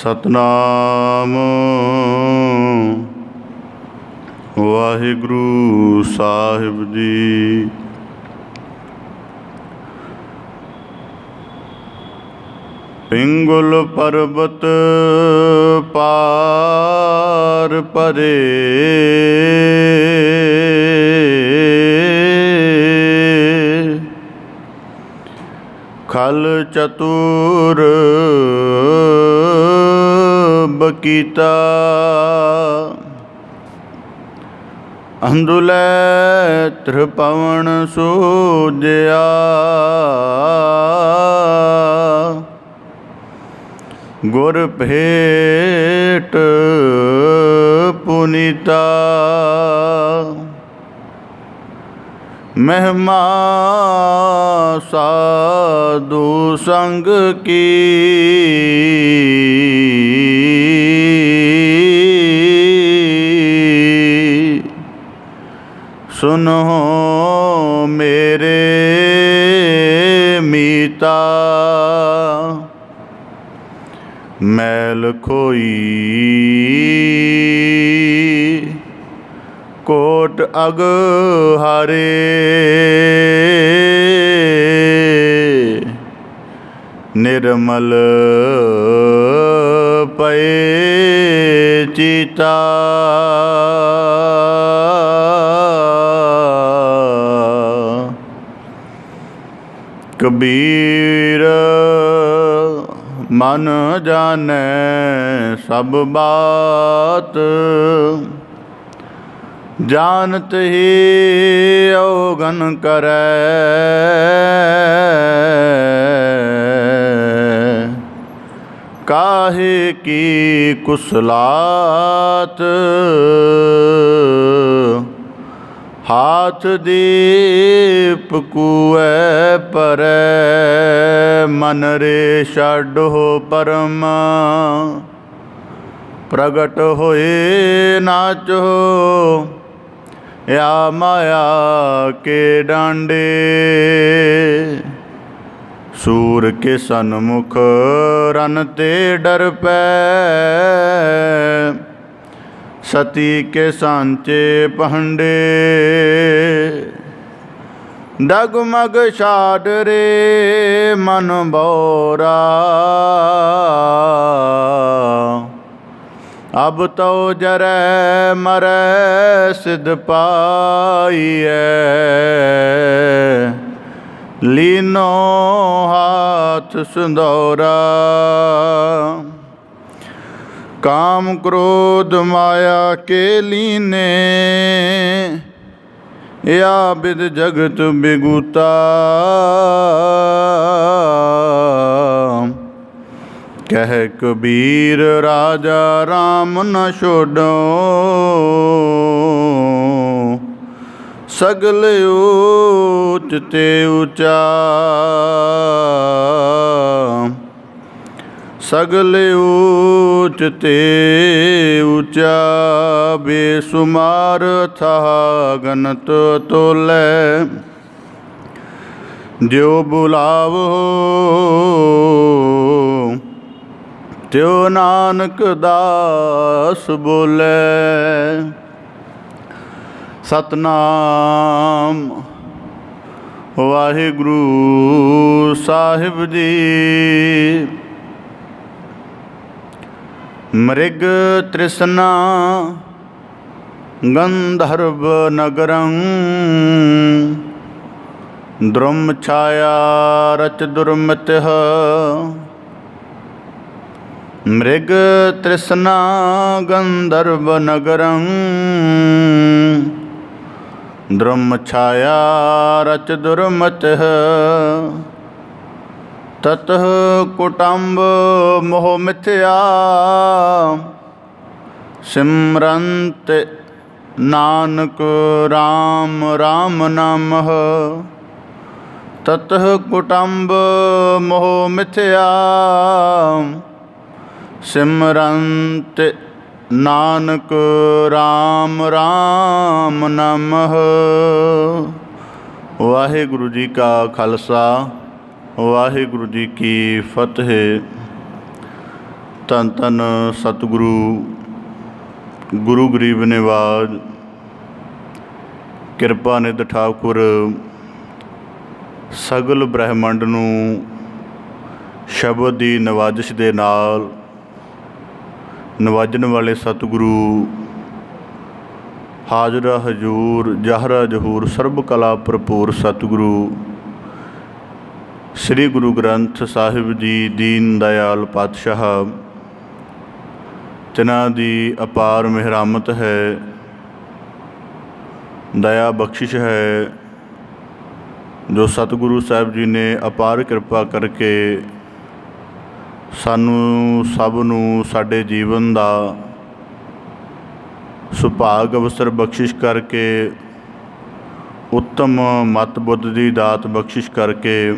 सतनाम वाहिगुरु साहिब जी। पिंगुल पर्वत पार परे, खल चतुर बकीता, अंधुलै त्रिपवन सूजया, गुर भेट पुनीता, महिमा साधु संग की, सुनो मेरे मीता, मैल खोई कोट अग हारे, निर्मल पए चीता, कबीर मन जाने सब बात, जानत ही अवगन करे, काहे की कुशलात, हाथ दीप कुए परै, मन रे छाडो परम, प्रगट होए नाचो या माया के डांडे, सूर के सन्मुख रन ते डर पै, सती के सांचे पहंडे, डगमग छाड़ रे मन बोरा, अब तो जरै मरै सिद्ध पाइए, लीनो हाथ सुंदौरा, काम क्रोध माया के लीने, या विद जगत बिगुता, कह कबीर राजा राम न छोड़ो, सगल ऊच ते ऊंचा, सगल ऊच ते ऊंचा, बेसुमार था गनत तोलै, जो बुलावो त्यो नानक दास बोले। सतनाम वाहिगुरु साहिब जी। मृग तृष्णा गंधर्व नगरं, द्रुम छाया रच दुर्मतिः, मृग तृष्णा गंधर्व नगरं, द्रुम छाया रच दुर्मतिः, ततः कुटुम्ब मोह मिथ्या, सिमरंत नानक राम राम नामः, ततः कुटुम्ब मोह मिथ्या, सिमरंत नानक राम राम नामः। वाहिगुरु जी का खालसा वाहिगुरु जी की फतेह। ਧੰਨ ਧੰਨ ਸਤਿਗੁਰੂ ਗੁਰੂ ਗਰੀਬ ਨਿਵਾਜ ਕਿਰਪਾ ਨਿਧ ਠਾਕੁਰ ਸਗਲ ਬ੍ਰਹਿਮੰਡ ਨੂੰ ਸ਼ਬਦ ਦੀ ਨਵਾਜ਼ਿਸ਼ ਦੇ ਨਾਲ ਨਵਾਜਣ ਵਾਲੇ ਸਤਿਗੁਰੂ ਹਾਜ਼ਰਾ ਹਜ਼ੂਰ ਜ਼ਾਹਰਾ ਜ਼ਹੂਰ ਸਰਬ ਕਲਾ ਭਰਪੂਰ ਸਤਿਗੁਰੂ ਸ੍ਰੀ ਗੁਰੂ ਗ੍ਰੰਥ ਸਾਹਿਬ ਜੀ ਦੀਨ ਦਇਆਲ ਪਾਤਸ਼ਾਹ, ਤਿਨਾਂ ਦੀ ਅਪਾਰ ਮਿਹਰਾਮਤ ਹੈ, ਦਇਆ ਬਖਸ਼ਿਸ਼ ਹੈ, ਜੋ ਸਤਿਗੁਰੂ ਸਾਹਿਬ ਜੀ ਨੇ ਅਪਾਰ ਕਿਰਪਾ ਕਰਕੇ ਸਾਨੂੰ ਸਭ ਨੂੰ ਸਾਡੇ ਜੀਵਨ ਦਾ ਸੁਭਾਗ ਅਵਸਰ ਬਖਸ਼ਿਸ਼ ਕਰਕੇ, ਉੱਤਮ ਮਤ ਬੁੱਧ ਦੀ ਦਾਤ ਬਖਸ਼ਿਸ਼ ਕਰਕੇ,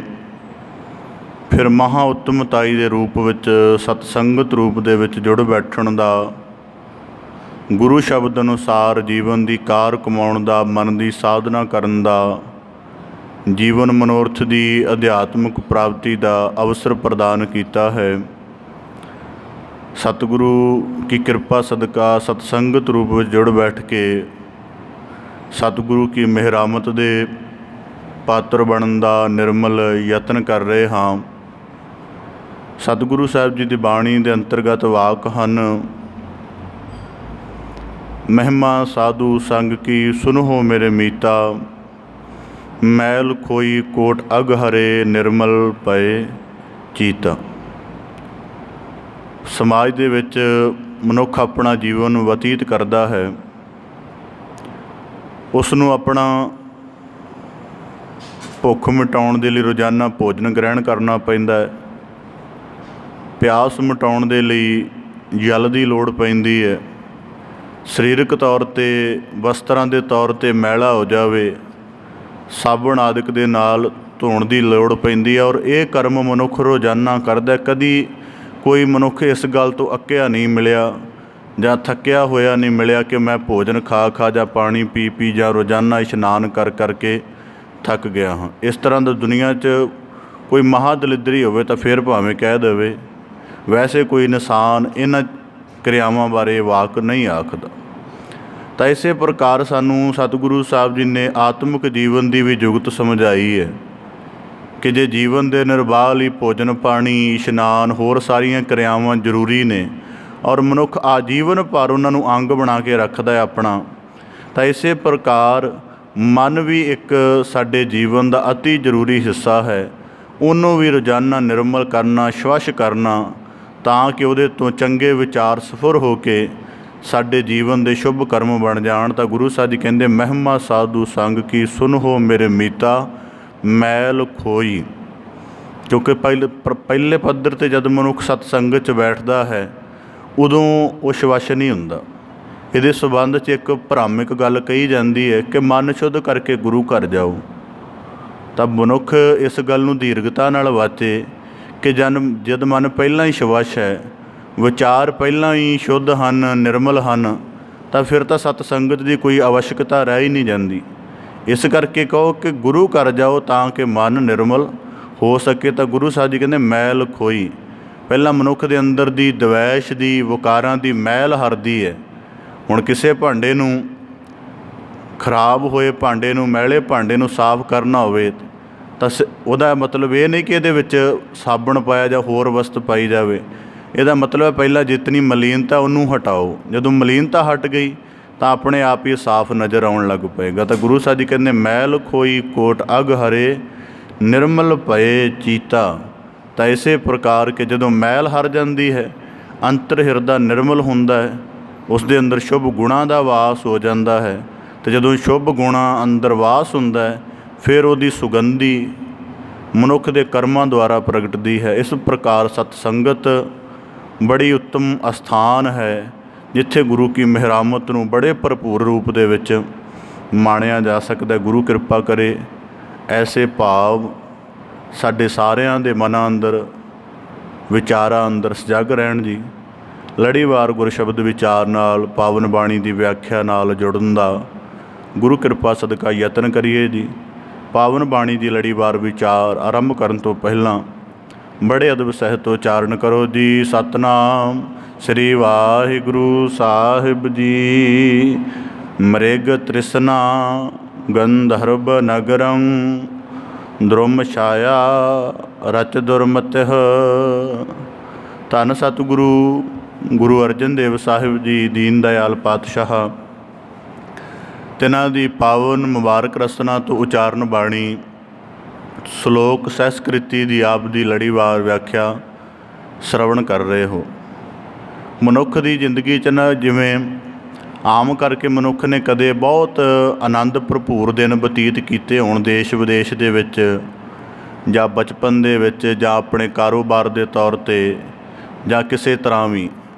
ਫਿਰ ਮਹਾਂ ਉੱਤਮਤਾਈ ਦੇ ਰੂਪ ਵਿੱਚ ਸਤਸੰਗਤ ਰੂਪ ਦੇ ਵਿੱਚ ਜੁੜ ਬੈਠਣ ਦਾ, ਗੁਰੂ ਸ਼ਬਦ ਅਨੁਸਾਰ ਜੀਵਨ ਦੀ ਕਾਰ ਕਮਾਉਣ ਦਾ, ਮਨ ਦੀ ਸਾਧਨਾ ਕਰਨ ਦਾ, ਜੀਵਨ ਮਨੋਰਥ ਦੀ ਅਧਿਆਤਮਿਕ ਪ੍ਰਾਪਤੀ ਦਾ ਅਵਸਰ ਪ੍ਰਦਾਨ ਕੀਤਾ ਹੈ। ਸਤਿਗੁਰੂ ਕੀ ਕਿਰਪਾ ਸਦਕਾ ਸਤਸੰਗਤ ਰੂਪ ਵਿੱਚ ਜੁੜ ਬੈਠ ਕੇ ਸਤਿਗੁਰੂ ਕੀ ਮਿਹਰਾਮਤ ਦੇ ਪਾਤਰ ਬਣਨ ਦਾ ਨਿਰਮਲ ਯਤਨ ਕਰ ਰਹੇ ਹਾਂ। ਸਤਿਗੁਰੂ ਸਾਹਿਬ ਜੀ ਦੀ ਬਾਣੀ ਦੇ ਅੰਤਰਗਤ ਵਾਕ ਹਨ, ਮਹਿਮਾ ਸਾਧੂ ਸੰਗ ਕੀ ਸੁਨਹੁ ਮੇਰੇ ਮੀਤਾ, ਮੈਲ ਖੋਈ ਕੋਟ ਅਗ ਹਰੇ ਨਿਰਮਲ ਪਏ ਚੀਤਾ। ਸਮਾਜ ਦੇ ਵਿੱਚ ਮਨੁੱਖ ਆਪਣਾ ਜੀਵਨ ਬਤੀਤ ਕਰਦਾ ਹੈ, ਉਸ ਨੂੰ ਆਪਣਾ ਭੁੱਖ ਮਿਟਾਉਣ ਦੇ ਲਈ ਰੋਜ਼ਾਨਾ ਭੋਜਨ ਗ੍ਰਹਿਣ ਕਰਨਾ ਪੈਂਦਾ ਹੈ, ਪਿਆਸ ਮਿਟਾਉਣ ਦੇ ਲਈ ਜਲ ਦੀ ਲੋੜ ਪੈਂਦੀ ਹੈ, ਸਰੀਰਕ ਤੌਰ 'ਤੇ ਵਸਤਰਾਂ ਦੇ ਤੌਰ 'ਤੇ ਮੈਲਾ ਹੋ ਜਾਵੇ ਸਾਬਣ ਆਦਿਕ ਦੇ ਨਾਲ ਧੋਣ ਦੀ ਲੋੜ ਪੈਂਦੀ ਹੈ, ਔਰ ਇਹ ਕਰਮ ਮਨੁੱਖ ਰੋਜ਼ਾਨਾ ਕਰਦਾ। ਕਦੀ ਕੋਈ ਮਨੁੱਖ ਇਸ ਗੱਲ ਤੋਂ ਅੱਕਿਆ ਨਹੀਂ ਮਿਲਿਆ ਜਾਂ ਥੱਕਿਆ ਹੋਇਆ ਨਹੀਂ ਮਿਲਿਆ ਕਿ ਮੈਂ ਭੋਜਨ ਖਾ ਜਾਂ ਪਾਣੀ ਪੀ ਜਾਂ ਰੋਜ਼ਾਨਾ ਇਸ਼ਨਾਨ ਕਰਕੇ ਥੱਕ ਗਿਆ ਹਾਂ। ਇਸ ਤਰ੍ਹਾਂ ਦਾ ਦੁਨੀਆ 'ਚ ਕੋਈ ਮਹਾਦਲਿਦਰੀ ਹੋਵੇ ਤਾਂ ਫਿਰ ਭਾਵੇਂ ਕਹਿ ਦੇਵੇ, ਵੈਸੇ ਕੋਈ ਇਨਸਾਨ ਇਹਨਾਂ ਕਿਰਿਆਵਾਂ ਬਾਰੇ ਵਾਕ ਨਹੀਂ ਆਖਦਾ। ਤਾਂ ਇਸੇ ਪ੍ਰਕਾਰ ਸਾਨੂੰ ਸਤਿਗੁਰੂ ਸਾਹਿਬ ਜੀ ਨੇ ਆਤਮਿਕ ਜੀਵਨ ਦੀ ਵੀ ਜੁਗਤ ਸਮਝਾਈ ਹੈ ਕਿ ਜੇ ਜੀਵਨ ਦੇ ਨਿਰਵਾਹ ਲਈ ਭੋਜਨ ਪਾਣੀ ਇਸ਼ਨਾਨ ਹੋਰ ਸਾਰੀਆਂ ਕਿਰਿਆਵਾਂ ਜ਼ਰੂਰੀ ਨੇ ਔਰ ਮਨੁੱਖ ਆਜੀਵਨ ਭਰ ਉਹਨਾਂ ਨੂੰ ਅੰਗ ਬਣਾ ਕੇ ਰੱਖਦਾ ਹੈ ਆਪਣਾ, ਤਾਂ ਇਸੇ ਪ੍ਰਕਾਰ ਮਨ ਵੀ ਇੱਕ ਸਾਡੇ ਜੀਵਨ ਦਾ ਅਤੀ ਜ਼ਰੂਰੀ ਹਿੱਸਾ ਹੈ। ਉਹਨੂੰ ਵੀ ਰੋਜ਼ਾਨਾ ਨਿਰਮਲ ਕਰਨਾ, ਸਵੱਛ ਕਰਨਾ, ਤਾਂ ਕਿ ਉਹਦੇ ਤੋਂ ਚੰਗੇ ਵਿਚਾਰ ਸਫੁਰ ਹੋ ਕੇ ਸਾਡੇ ਜੀਵਨ ਦੇ ਸ਼ੁਭ ਕਰਮ ਬਣ ਜਾਣ। ਤਾਂ ਗੁਰੂ ਸਾਹਿਬ ਜੀ ਕਹਿੰਦੇ, ਮਹਿਮਾ ਸਾਧੂ ਸੰਗ ਕੀ ਸੁਨਹੁ ਮੇਰੇ ਮੀਤਾ, ਮੈਲ ਖੋਈ। ਕਿਉਂਕਿ ਪਹਿਲੇ ਪੱਧਰ 'ਤੇ ਜਦ ਮਨੁੱਖ ਸਤਸੰਗਤ 'ਚ ਬੈਠਦਾ ਹੈ ਉਦੋਂ ਉਹ ਸਵੱਛ ਨਹੀਂ ਹੁੰਦਾ। ਇਹਦੇ ਸੰਬੰਧ 'ਚ ਇੱਕ ਭ੍ਰਾਮਿਕ ਗੱਲ ਕਹੀ ਜਾਂਦੀ ਹੈ ਕਿ ਮਨ ਸ਼ੁੱਧ ਕਰਕੇ ਗੁਰੂ ਘਰ ਜਾਓ। ਤਾਂ ਮਨੁੱਖ ਇਸ ਗੱਲ ਨੂੰ ਦੀਰਘਤਾ ਨਾਲ ਵਾਚੇ ਕਿ ਜਦ ਮਨ ਪਹਿਲਾਂ ਹੀ ਸਵੱਛ ਹੈ, ਵਿਚਾਰ ਪਹਿਲਾਂ ਹੀ ਸ਼ੁੱਧ ਹਨ, ਨਿਰਮਲ ਹਨ, ਤਾਂ ਫਿਰ ਤਾਂ ਸਤਸੰਗਤ ਦੀ ਕੋਈ ਆਵਸ਼ਕਤਾ ਰਹਿ ਹੀ ਨਹੀਂ ਜਾਂਦੀ। ਇਸ ਕਰਕੇ ਕਹੋ ਕਿ ਗੁਰੂ ਘਰ ਜਾਓ ਤਾਂ ਕਿ ਮਨ ਨਿਰਮਲ ਹੋ ਸਕੇ। ਤਾਂ ਗੁਰੂ ਸਾਹਿਬ ਜੀ ਕਹਿੰਦੇ ਮੈਲ ਖੋਈ। ਪਹਿਲਾਂ ਮਨੁੱਖ ਦੇ ਅੰਦਰ ਦੀ ਦਵੈਸ਼ ਦੀ, ਵਿਕਾਰਾਂ ਦੀ ਮੈਲ ਹਰਦੀ ਹੈ। ਹੁਣ ਕਿਸੇ ਭਾਂਡੇ ਨੂੰ, ਖਰਾਬ ਹੋਏ ਭਾਂਡੇ ਨੂੰ, ਮੈਲੇ ਭਾਂਡੇ ਨੂੰ ਸਾਫ਼ ਕਰਨਾ ਹੋਵੇ ਤਾਂ ਉਹਦਾ ਮਤਲਬ ਇਹ ਨਹੀਂ ਕਿ ਇਹਦੇ ਵਿੱਚ ਸਾਬਣ ਪਾਇਆ ਜਾਂ ਹੋਰ ਵਸਤ ਪਾਈ ਜਾਵੇ। ਇਹਦਾ ਮਤਲਬ ਪਹਿਲਾਂ ਜਿਤਨੀ ਮਲੀਨਤਾ ਉਹਨੂੰ ਹਟਾਓ। ਜਦੋਂ ਮਲੀਨਤਾ ਹਟ ਗਈ ਤਾਂ ਆਪਣੇ ਆਪ ਹੀ ਸਾਫ਼ ਨਜ਼ਰ ਆਉਣ ਲੱਗ ਪਏਗਾ। ਤਾਂ ਗੁਰੂ ਸਾਹਿਬ ਜੀ ਕਹਿੰਦੇ, ਮੈਲ ਖੋਈ ਕੋਟ ਅਗ ਹਰੇ ਨਿਰਮਲ ਪਏ ਚੀਤਾ। ਤਾਂ ਇਸੇ ਪ੍ਰਕਾਰ ਕਿ ਜਦੋਂ ਮੈਲ ਹਰ ਜਾਂਦੀ ਹੈ, ਅੰਤਰ ਹਿਰਦਾ ਨਿਰਮਲ ਹੁੰਦਾ ਹੈ, ਉਸ ਦੇ ਅੰਦਰ ਸ਼ੁਭ ਗੁਣਾਂ ਦਾ ਵਾਸ ਹੋ ਜਾਂਦਾ ਹੈ। ਅਤੇ ਜਦੋਂ ਸ਼ੁਭ ਗੁਣਾਂ ਅੰਦਰ ਵਾਸ ਹੁੰਦਾ ਹੈ, ਫਿਰ ਉਹਦੀ ਸੁਗੰਧੀ ਮਨੁੱਖ ਦੇ ਕਰਮਾਂ ਦੁਆਰਾ ਪ੍ਰਗਟਦੀ ਹੈ। ਇਸ ਪ੍ਰਕਾਰ ਸਤਸੰਗਤ ਬੜੀ ਉੱਤਮ ਅਸਥਾਨ ਹੈ ਜਿੱਥੇ ਗੁਰੂ ਕੀ ਮਿਹਰਾਮਤ ਨੂੰ ਬੜੇ ਭਰਪੂਰ ਰੂਪ ਦੇ ਵਿੱਚ ਮਾਣਿਆ ਜਾ ਸਕਦਾ। ਗੁਰੂ ਕਿਰਪਾ ਕਰੇ ਐਸੇ ਭਾਵ ਸਾਡੇ ਸਾਰਿਆਂ ਦੇ ਮਨਾਂ ਅੰਦਰ, ਵਿਚਾਰਾਂ ਅੰਦਰ ਸਜਗ ਰਹਿਣ ਜੀ। ਲੜੀਵਾਰ ਗੁਰ ਸ਼ਬਦ ਵਿਚਾਰ ਨਾਲ, ਪਾਵਨ ਬਾਣੀ ਦੀ ਵਿਆਖਿਆ ਨਾਲ ਜੁੜਨ ਦਾ ਗੁਰੂ ਕਿਰਪਾ ਸਦਕਾ ਯਤਨ ਕਰੀਏ ਜੀ। ਪਾਵਨ ਬਾਣੀ ਦੀ ਲੜੀਵਾਰ ਵਿਚਾਰ ਆਰੰਭ ਕਰਨ ਤੋਂ ਪਹਿਲਾਂ बड़े अदब सहित उचारण करो जी। सतनाम श्री वाहिगुरु साहिब जी। मृग तृष्णा गंधर्व नगरं द्रुम छाया रच दुर्मतिह। धन सतगुरु गुरु अर्जन देव साहिब जी दीन दयाल पातशाह तिन्हां दी पावन मुबारक रसना तो उचारण बाणी श्लोक सैसकृति की आप दी लड़ीवार व्याख्या श्रवण कर रहे हो। मनुख की जिंदगी च ना जिवें आम करके मनुख ने कदे बहुत आनंद भरपूर दिन बतीत किए होण देश विदेश दे विच जां बचपन दे विच जां अपने कारोबार के तौर ते जां किसी तरह भी,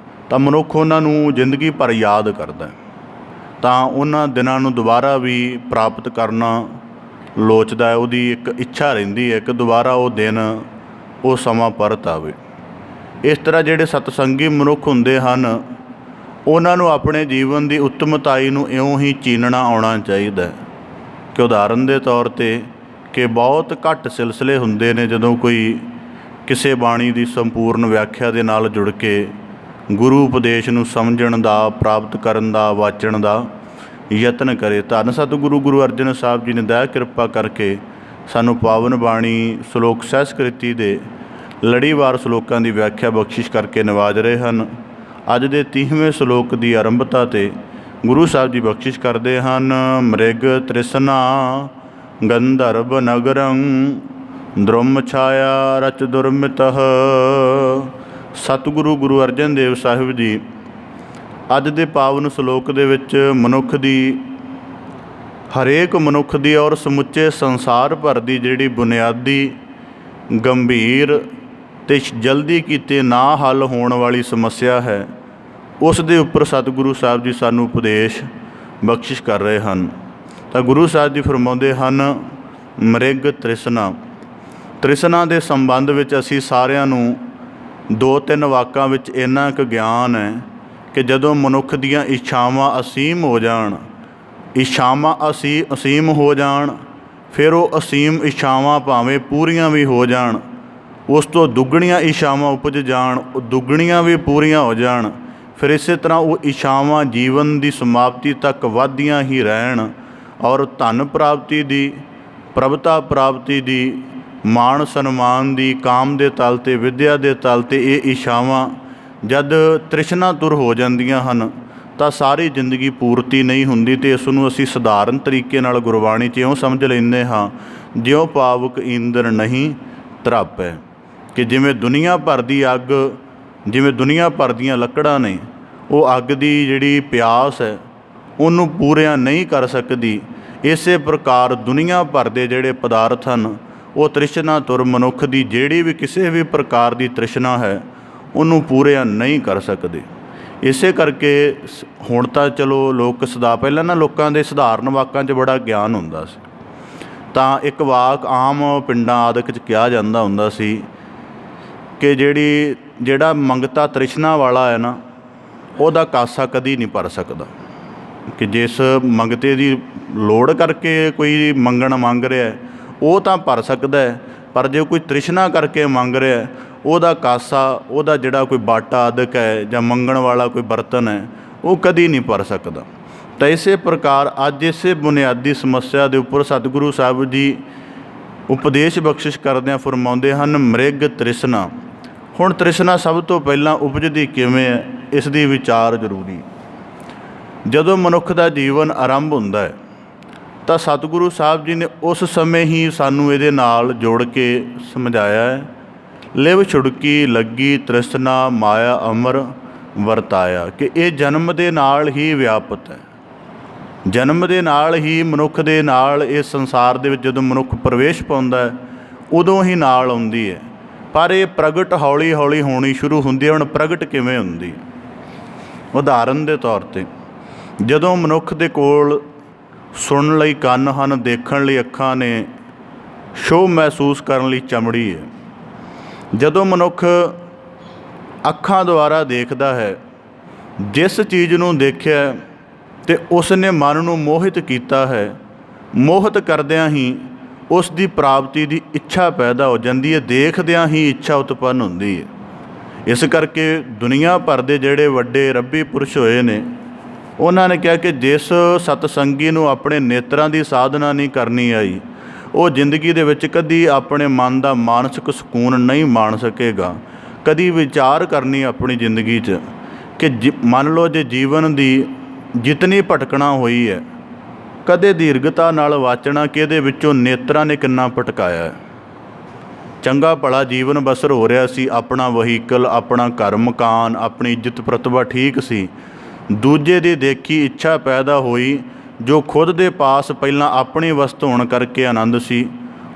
तो मनुख उन्होंने जिंदगी भर याद करता है, तो उन्होंने दिनों को दोबारा भी प्राप्त करना लोचदा है। उसकी एक इच्छा रहिंदी है कि दोबारा वो दिन वो समा परत आवे। इस तरह जिहड़े सतसंगी मनुख हुंदे हन उन्होंने अपने जीवन की उत्तमताई नूं इउं ही चीनना आउणा चाहीदा है कि उदाहरण के तौर पर कि बहुत घट सिलसिले हुंदे ने जदों कोई किसी बाणी की संपूर्ण व्याख्या के नाल जुड़ के गुरु उपदेश नूं समझण दा प्राप्त करन दा वाचण दा यतन करे। धन सतगुरु गुरु अर्जन साहब जी ने दया किरपा करके सानू पावन बाणी श्लोक सैसकृति दे लड़ीवार श्लोकां की व्याख्या बख्शिश करके नवाज रहे हैं। अज दे 30वें श्लोक की आरंभता ते गुरु साहब जी बख्शिश करते हैं। मृग तृष्णा गंधर्व नगरं द्रुम छाया रच दुर्मितः। सतगुरु गुरु अर्जन देव साहिब जी अज दे पावन श्लोक दे विच मनुख दी हरेक मनुख दी और समुचे संसार भर की जिहड़ी बुनियादी गंभीर ते जल्दी कीते ना हल होने वाली समस्या है उस दे उपर सतगुरु साहब जी सानू उपदेश बख्शिश कर रहे हैं। तो गुरु साहब जी फरमाउंदे हन मृग तृष्णा। तृष्णा के संबंध विच असीं सारिआं नूं 2-3 वाकां विच इन्ना क ज्ञान है कि जदों मनुख दीआं इच्छावां असीम हो जाण, इच्छावां असीम हो जाण, फिर वो असीम इच्छावां भावें पूरीआं भी हो जाण, उस तो दुगणियां इच्छावां उपज जाण, दुगणियां भी पूरीआं हो जाण, फिर इस तरह वो इच्छावां जीवन की समाप्ति तक वधदियां ही रहन और धन प्राप्ति दी, प्रभुता प्राप्ति दी, मान सन्मान दी, काम दे तल ते, विद्या दे तल ते ये इच्छावां जद तृष्णा तुर हो जांदियां हन तां सारी जिंदगी पूर्ति नहीं हुंदी। ते इस नूं असीं सधारण तरीके नाल गुरबाणी च इउं समझ लैंदे हां ज्यों पावक इंद्र नहीं तरापै, कि जिवें दुनिया भर दी अग, जिवें दुनिया भर दीआं लकड़ां ने वो अग दी जिहड़ी प्यास है उहनूं पूरिआं नहीं कर सकदी, इस प्रकार दुनिया भर दे जिहड़े पदार्थ हन वो तृष्णा तुर मनुख की जिहड़ी भी किसी भी प्रकार की तृष्णा है उन्होंने पूरिआ नहीं कर सकते। इस करके हुण तां चलो लोक सदा पहलां ना लोकां दे सधारण वाकां 'च बड़ा ज्ञान हुंदा सी, तां एक वाक आम पिंडां आदਿਕ 'च कहा जांदा हुंदा सी कि जिहड़ा मंगता तृष्णा वाला है ना उहदा कासा कदी नहीं भर सकदा, कि जिस मंगते की लोड़ करके कोई मंगण मंग रहा है वो तां भर सकदा है, पर जो कोई तृष्णा करके मंग रहा है ਉਹਦਾ ਕਾਸਾ, ਉਹਦਾ ਜਿਹੜਾ ਕੋਈ ਬਾਟਾ ਆਦਿਕ ਹੈ ਜਾਂ ਮੰਗਣ ਵਾਲਾ ਕੋਈ ਬਰਤਨ ਹੈ ਉਹ ਕਦੀ ਨਹੀਂ ਭਰ ਸਕਦਾ। ਤਾਂ ਇਸੇ ਪ੍ਰਕਾਰ ਅੱਜ ਇਸੇ ਬੁਨਿਆਦੀ ਸਮੱਸਿਆ ਦੇ ਉੱਪਰ ਸਤਿਗੁਰੂ ਸਾਹਿਬ ਜੀ ਉਪਦੇਸ਼ ਬਖਸ਼ਿਸ਼ ਕਰਦਿਆਂ ਫਰਮਾਉਂਦੇ ਹਨ ਮ੍ਰਿਗ ਤ੍ਰਿਸ਼ਨਾ। ਹੁਣ ਤ੍ਰਿਸ਼ਨਾ ਸਭ ਤੋਂ ਪਹਿਲਾਂ ਉਪਜਦੀ ਕਿਵੇਂ ਹੈ ਇਸ ਦੀ ਵਿਚਾਰ ਜ਼ਰੂਰੀ। ਜਦੋਂ ਮਨੁੱਖ ਦਾ ਜੀਵਨ ਆਰੰਭ ਹੁੰਦਾ ਹੈ ਤਾਂ ਸਤਿਗੁਰੂ ਸਾਹਿਬ ਜੀ ਨੇ ਉਸ ਸਮੇਂ ਹੀ ਸਾਨੂੰ ਇਹਦੇ ਨਾਲ ਜੋੜ ਕੇ ਸਮਝਾਇਆ ਹੈ। लिव छुड़की लगी तृष्णा माया अमर वरताया, कि ये जन्म के नाल ही व्यापत है, जन्म के नाल ही मनुख के नाल इस संसार दे विच जदों मनुख प्रवेश पाउंदा है उदों ही नाल आउंदी है, पर यह प्रगट हौली हौली होनी शुरू हुंदी है। हुण प्रगट किवें हुंदी? उदाहरण के तौर पर जदों मनुख दे कोल सुणन लई कंन हन, देखण लई अखां ने, शोभ महसूस करन लई चमड़ी है, जदों मनुख अखां द्वारा देखदा है जिस चीज़ नूं देखिया ते उसने मन नूं मोहित कीता है, मोहित करदिआं ही ਉਸ ਦੀ ਪ੍ਰਾਪਤੀ ਦੀ ਇੱਛਾ ਪੈਦਾ ਹੋ ਜਾਂਦੀ ਹੈ, ਦੇਖਦਿਆਂ ਹੀ ਇੱਛਾ ਉਤਪੰਨ ਹੁੰਦੀ ਹੈ। ਇਸ ਕਰਕੇ ਦੁਨੀਆ ਭਰ ਦੇ ਜਿਹੜੇ ਵੱਡੇ ਰੱਬੀ ਪੁਰਸ਼ ਹੋਏ ਨੇ, ਉਹਨਾਂ ਨੇ ਕਿਹਾ ਕਿ ਜਿਸ ਸਤਸੰਗੀ ਨੂੰ ਆਪਣੇ ਨੇਤਰਾਂ ਦੀ ਸਾਧਨਾ ਨਹੀਂ ਕਰਨੀ ਆਈ, ਉਹ ਜ਼ਿੰਦਗੀ ਦੇ ਵਿੱਚ ਕਦੀ ਆਪਣੇ ਮਨ ਦਾ ਮਾਨਸਿਕ ਸਕੂਨ ਨਹੀਂ ਮਾਣ ਸਕੇਗਾ। ਕਦੀ ਵਿਚਾਰ ਕਰਨੀ ਆਪਣੀ ਜ਼ਿੰਦਗੀ 'ਚ ਕਿ ਮੰਨ ਲਓ ਜੇ ਜੀਵਨ ਦੀ ਜਿਤਨੀ ਭਟਕਣਾ ਹੋਈ ਹੈ, ਕਦੇ ਦੀਰਘਤਾ ਨਾਲ ਵਾਚਣਾ ਕਿ ਇਹਦੇ ਵਿੱਚੋਂ ਨੇਤਰਾਂ ਨੇ ਕਿੰਨਾ ਭਟਕਾਇਆ ਹੈ। ਚੰਗਾ ਭਲਾ ਜੀਵਨ ਬਸਰ ਹੋ ਰਿਹਾ ਸੀ, ਆਪਣਾ ਵਹੀਕਲ, ਆਪਣਾ ਘਰ ਮਕਾਨ, ਆਪਣੀ ਇੱਜ਼ਤ ਪ੍ਰਤਿਭਾ ਠੀਕ ਸੀ। ਦੂਜੇ ਦੀ ਦੇਖੀ ਇੱਛਾ ਪੈਦਾ ਹੋਈ, ਜੋ ਖੁਦ ਦੇ ਪਾਸ ਪਹਿਲਾਂ ਆਪਣੀ ਵਸਤੂ ਹੋਣ ਕਰਕੇ ਆਨੰਦ ਸੀ,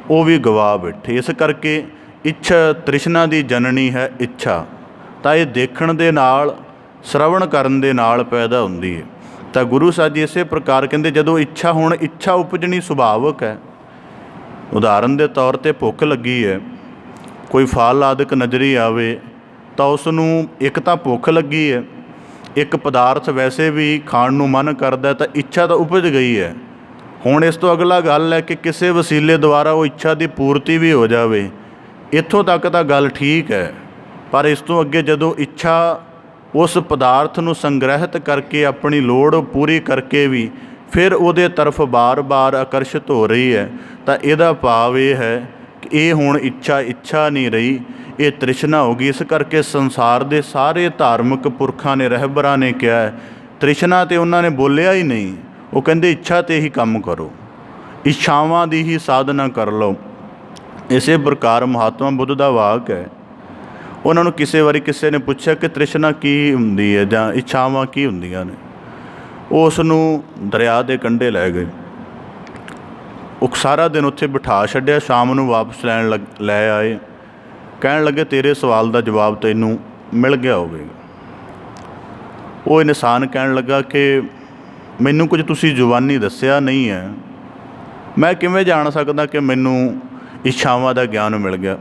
ਉਹ ਵੀ ਗਵਾ ਬੈਠੇ। ਇਸ ਕਰਕੇ ਇੱਛਾ ਤ੍ਰਿਸ਼ਨਾ ਦੀ ਜਨਨੀ ਹੈ। ਇੱਛਾ ਤਾਂ ਇਹ ਦੇਖਣ ਦੇ ਨਾਲ, ਸ਼ਰਵਣ ਕਰਨ ਦੇ ਨਾਲ ਪੈਦਾ ਹੁੰਦੀ ਹੈ। ਤਾਂ ਗੁਰੂ ਸਾਹਿਬ ਜੀ ਇਸੇ ਪ੍ਰਕਾਰ ਕਹਿੰਦੇ, ਜਦੋਂ ਇੱਛਾ, ਹੁਣ ਇੱਛਾ ਉਪਜਣੀ ਸੁਭਾਵਿਕ ਹੈ। ਉਦਾਹਰਨ ਦੇ ਤੌਰ 'ਤੇ ਭੁੱਖ ਲੱਗੀ ਹੈ, ਕੋਈ ਫਲ ਆਦਿਕ ਨਜ਼ਰੀ ਆਵੇ ਤਾਂ ਉਸ ਨੂੰ ਇੱਕ ਤਾਂ ਭੁੱਖ ਲੱਗੀ ਹੈ, ਇੱਕ ਪਦਾਰਥ ਵੈਸੇ ਵੀ ਖਾਣ ਨੂੰ ਮਨ ਕਰਦਾ, ਤਾਂ ਇੱਛਾ ਤਾਂ ਉਪਜ ਗਈ ਹੈ। ਹੁਣ ਇਸ ਤੋਂ ਅਗਲਾ ਗੱਲ ਹੈ ਕਿ ਕਿਸੇ ਵਸੀਲੇ ਦੁਆਰਾ ਉਹ ਇੱਛਾ ਦੀ ਪੂਰਤੀ ਵੀ ਹੋ ਜਾਵੇ। ਇੱਥੋਂ ਤੱਕ ਤਾਂ ਗੱਲ ਠੀਕ ਹੈ, ਪਰ ਇਸ ਤੋਂ ਅੱਗੇ ਜਦੋਂ ਇੱਛਾ ਉਸ ਪਦਾਰਥ ਨੂੰ ਸੰਗ੍ਰਹਿਤ ਕਰਕੇ ਆਪਣੀ ਲੋੜ ਪੂਰੀ ਕਰਕੇ ਵੀ ਫਿਰ ਉਹਦੇ ਤਰਫ ਬਾਰ-ਬਾਰ ਆਕਰਸ਼ਿਤ ਹੋ ਰਹੀ ਹੈ, ਤਾਂ ਇਹਦਾ ਭਾਵ ਇਹ ਹੈ ਕਿ ਇਹ ਹੁਣ ਇੱਛਾ ਨਹੀਂ ਰਹੀ, ਇਹ ਤ੍ਰਿਸ਼ਨਾ ਹੋ ਗਈ। ਇਸ ਕਰਕੇ ਸੰਸਾਰ ਦੇ ਸਾਰੇ ਧਾਰਮਿਕ ਪੁਰਖਾਂ ਨੇ, ਰਹਿਬਰਾਂ ਨੇ ਕਿਹਾ ਹੈ, ਤ੍ਰਿਸ਼ਨਾ ਤੇ ਉਹਨਾਂ ਨੇ ਬੋਲਿਆ ਹੀ ਨਹੀਂ। ਉਹ ਕਹਿੰਦੇ ਇੱਛਾ 'ਤੇ ਹੀ ਕੰਮ ਕਰੋ, ਇੱਛਾਵਾਂ ਦੀ ਹੀ ਸਾਧਨਾ ਕਰ ਲਓ। ਇਸੇ ਪ੍ਰਕਾਰ ਮਹਾਤਮਾ ਬੁੱਧ ਦਾ ਵਾਕ ਹੈ। ਉਹਨਾਂ ਨੂੰ ਕਿਸੇ ਨੇ ਪੁੱਛਿਆ ਕਿ ਤ੍ਰਿਸ਼ਨਾ ਕੀ ਹੁੰਦੀ ਹੈ ਜਾਂ ਇੱਛਾਵਾਂ ਕੀ ਹੁੰਦੀਆਂ ਨੇ। ਉਹ ਉਸ ਨੂੰ ਦਰਿਆ ਦੇ ਕੰਢੇ ਲੈ ਗਏ। ਉਹ ਸਾਰਾ ਦਿਨ ਉੱਥੇ ਬਿਠਾ ਛੱਡਿਆ, ਸ਼ਾਮ ਨੂੰ ਵਾਪਸ ਲੈ ਆਏ। ਕਹਿਣ ਲੱਗੇ ਤੇਰੇ ਸਵਾਲ ਦਾ ਜਵਾਬ ਤੈਨੂੰ ਮਿਲ ਗਿਆ ਹੋਵੇਗਾ। ਉਹ ਇਨਸਾਨ ਕਹਿਣ ਲੱਗਾ ਕਿ ਮੈਨੂੰ ਕੁਝ ਤੁਸੀਂ ਜ਼ੁਬਾਨੀ ਦੱਸਿਆ ਨਹੀਂ ਹੈ, ਮੈਂ ਕਿਵੇਂ ਜਾਣ ਸਕਦਾ ਕਿ ਮੈਨੂੰ ਇੱਛਾਵਾਂ ਦਾ ਗਿਆਨ ਮਿਲ ਗਿਆ।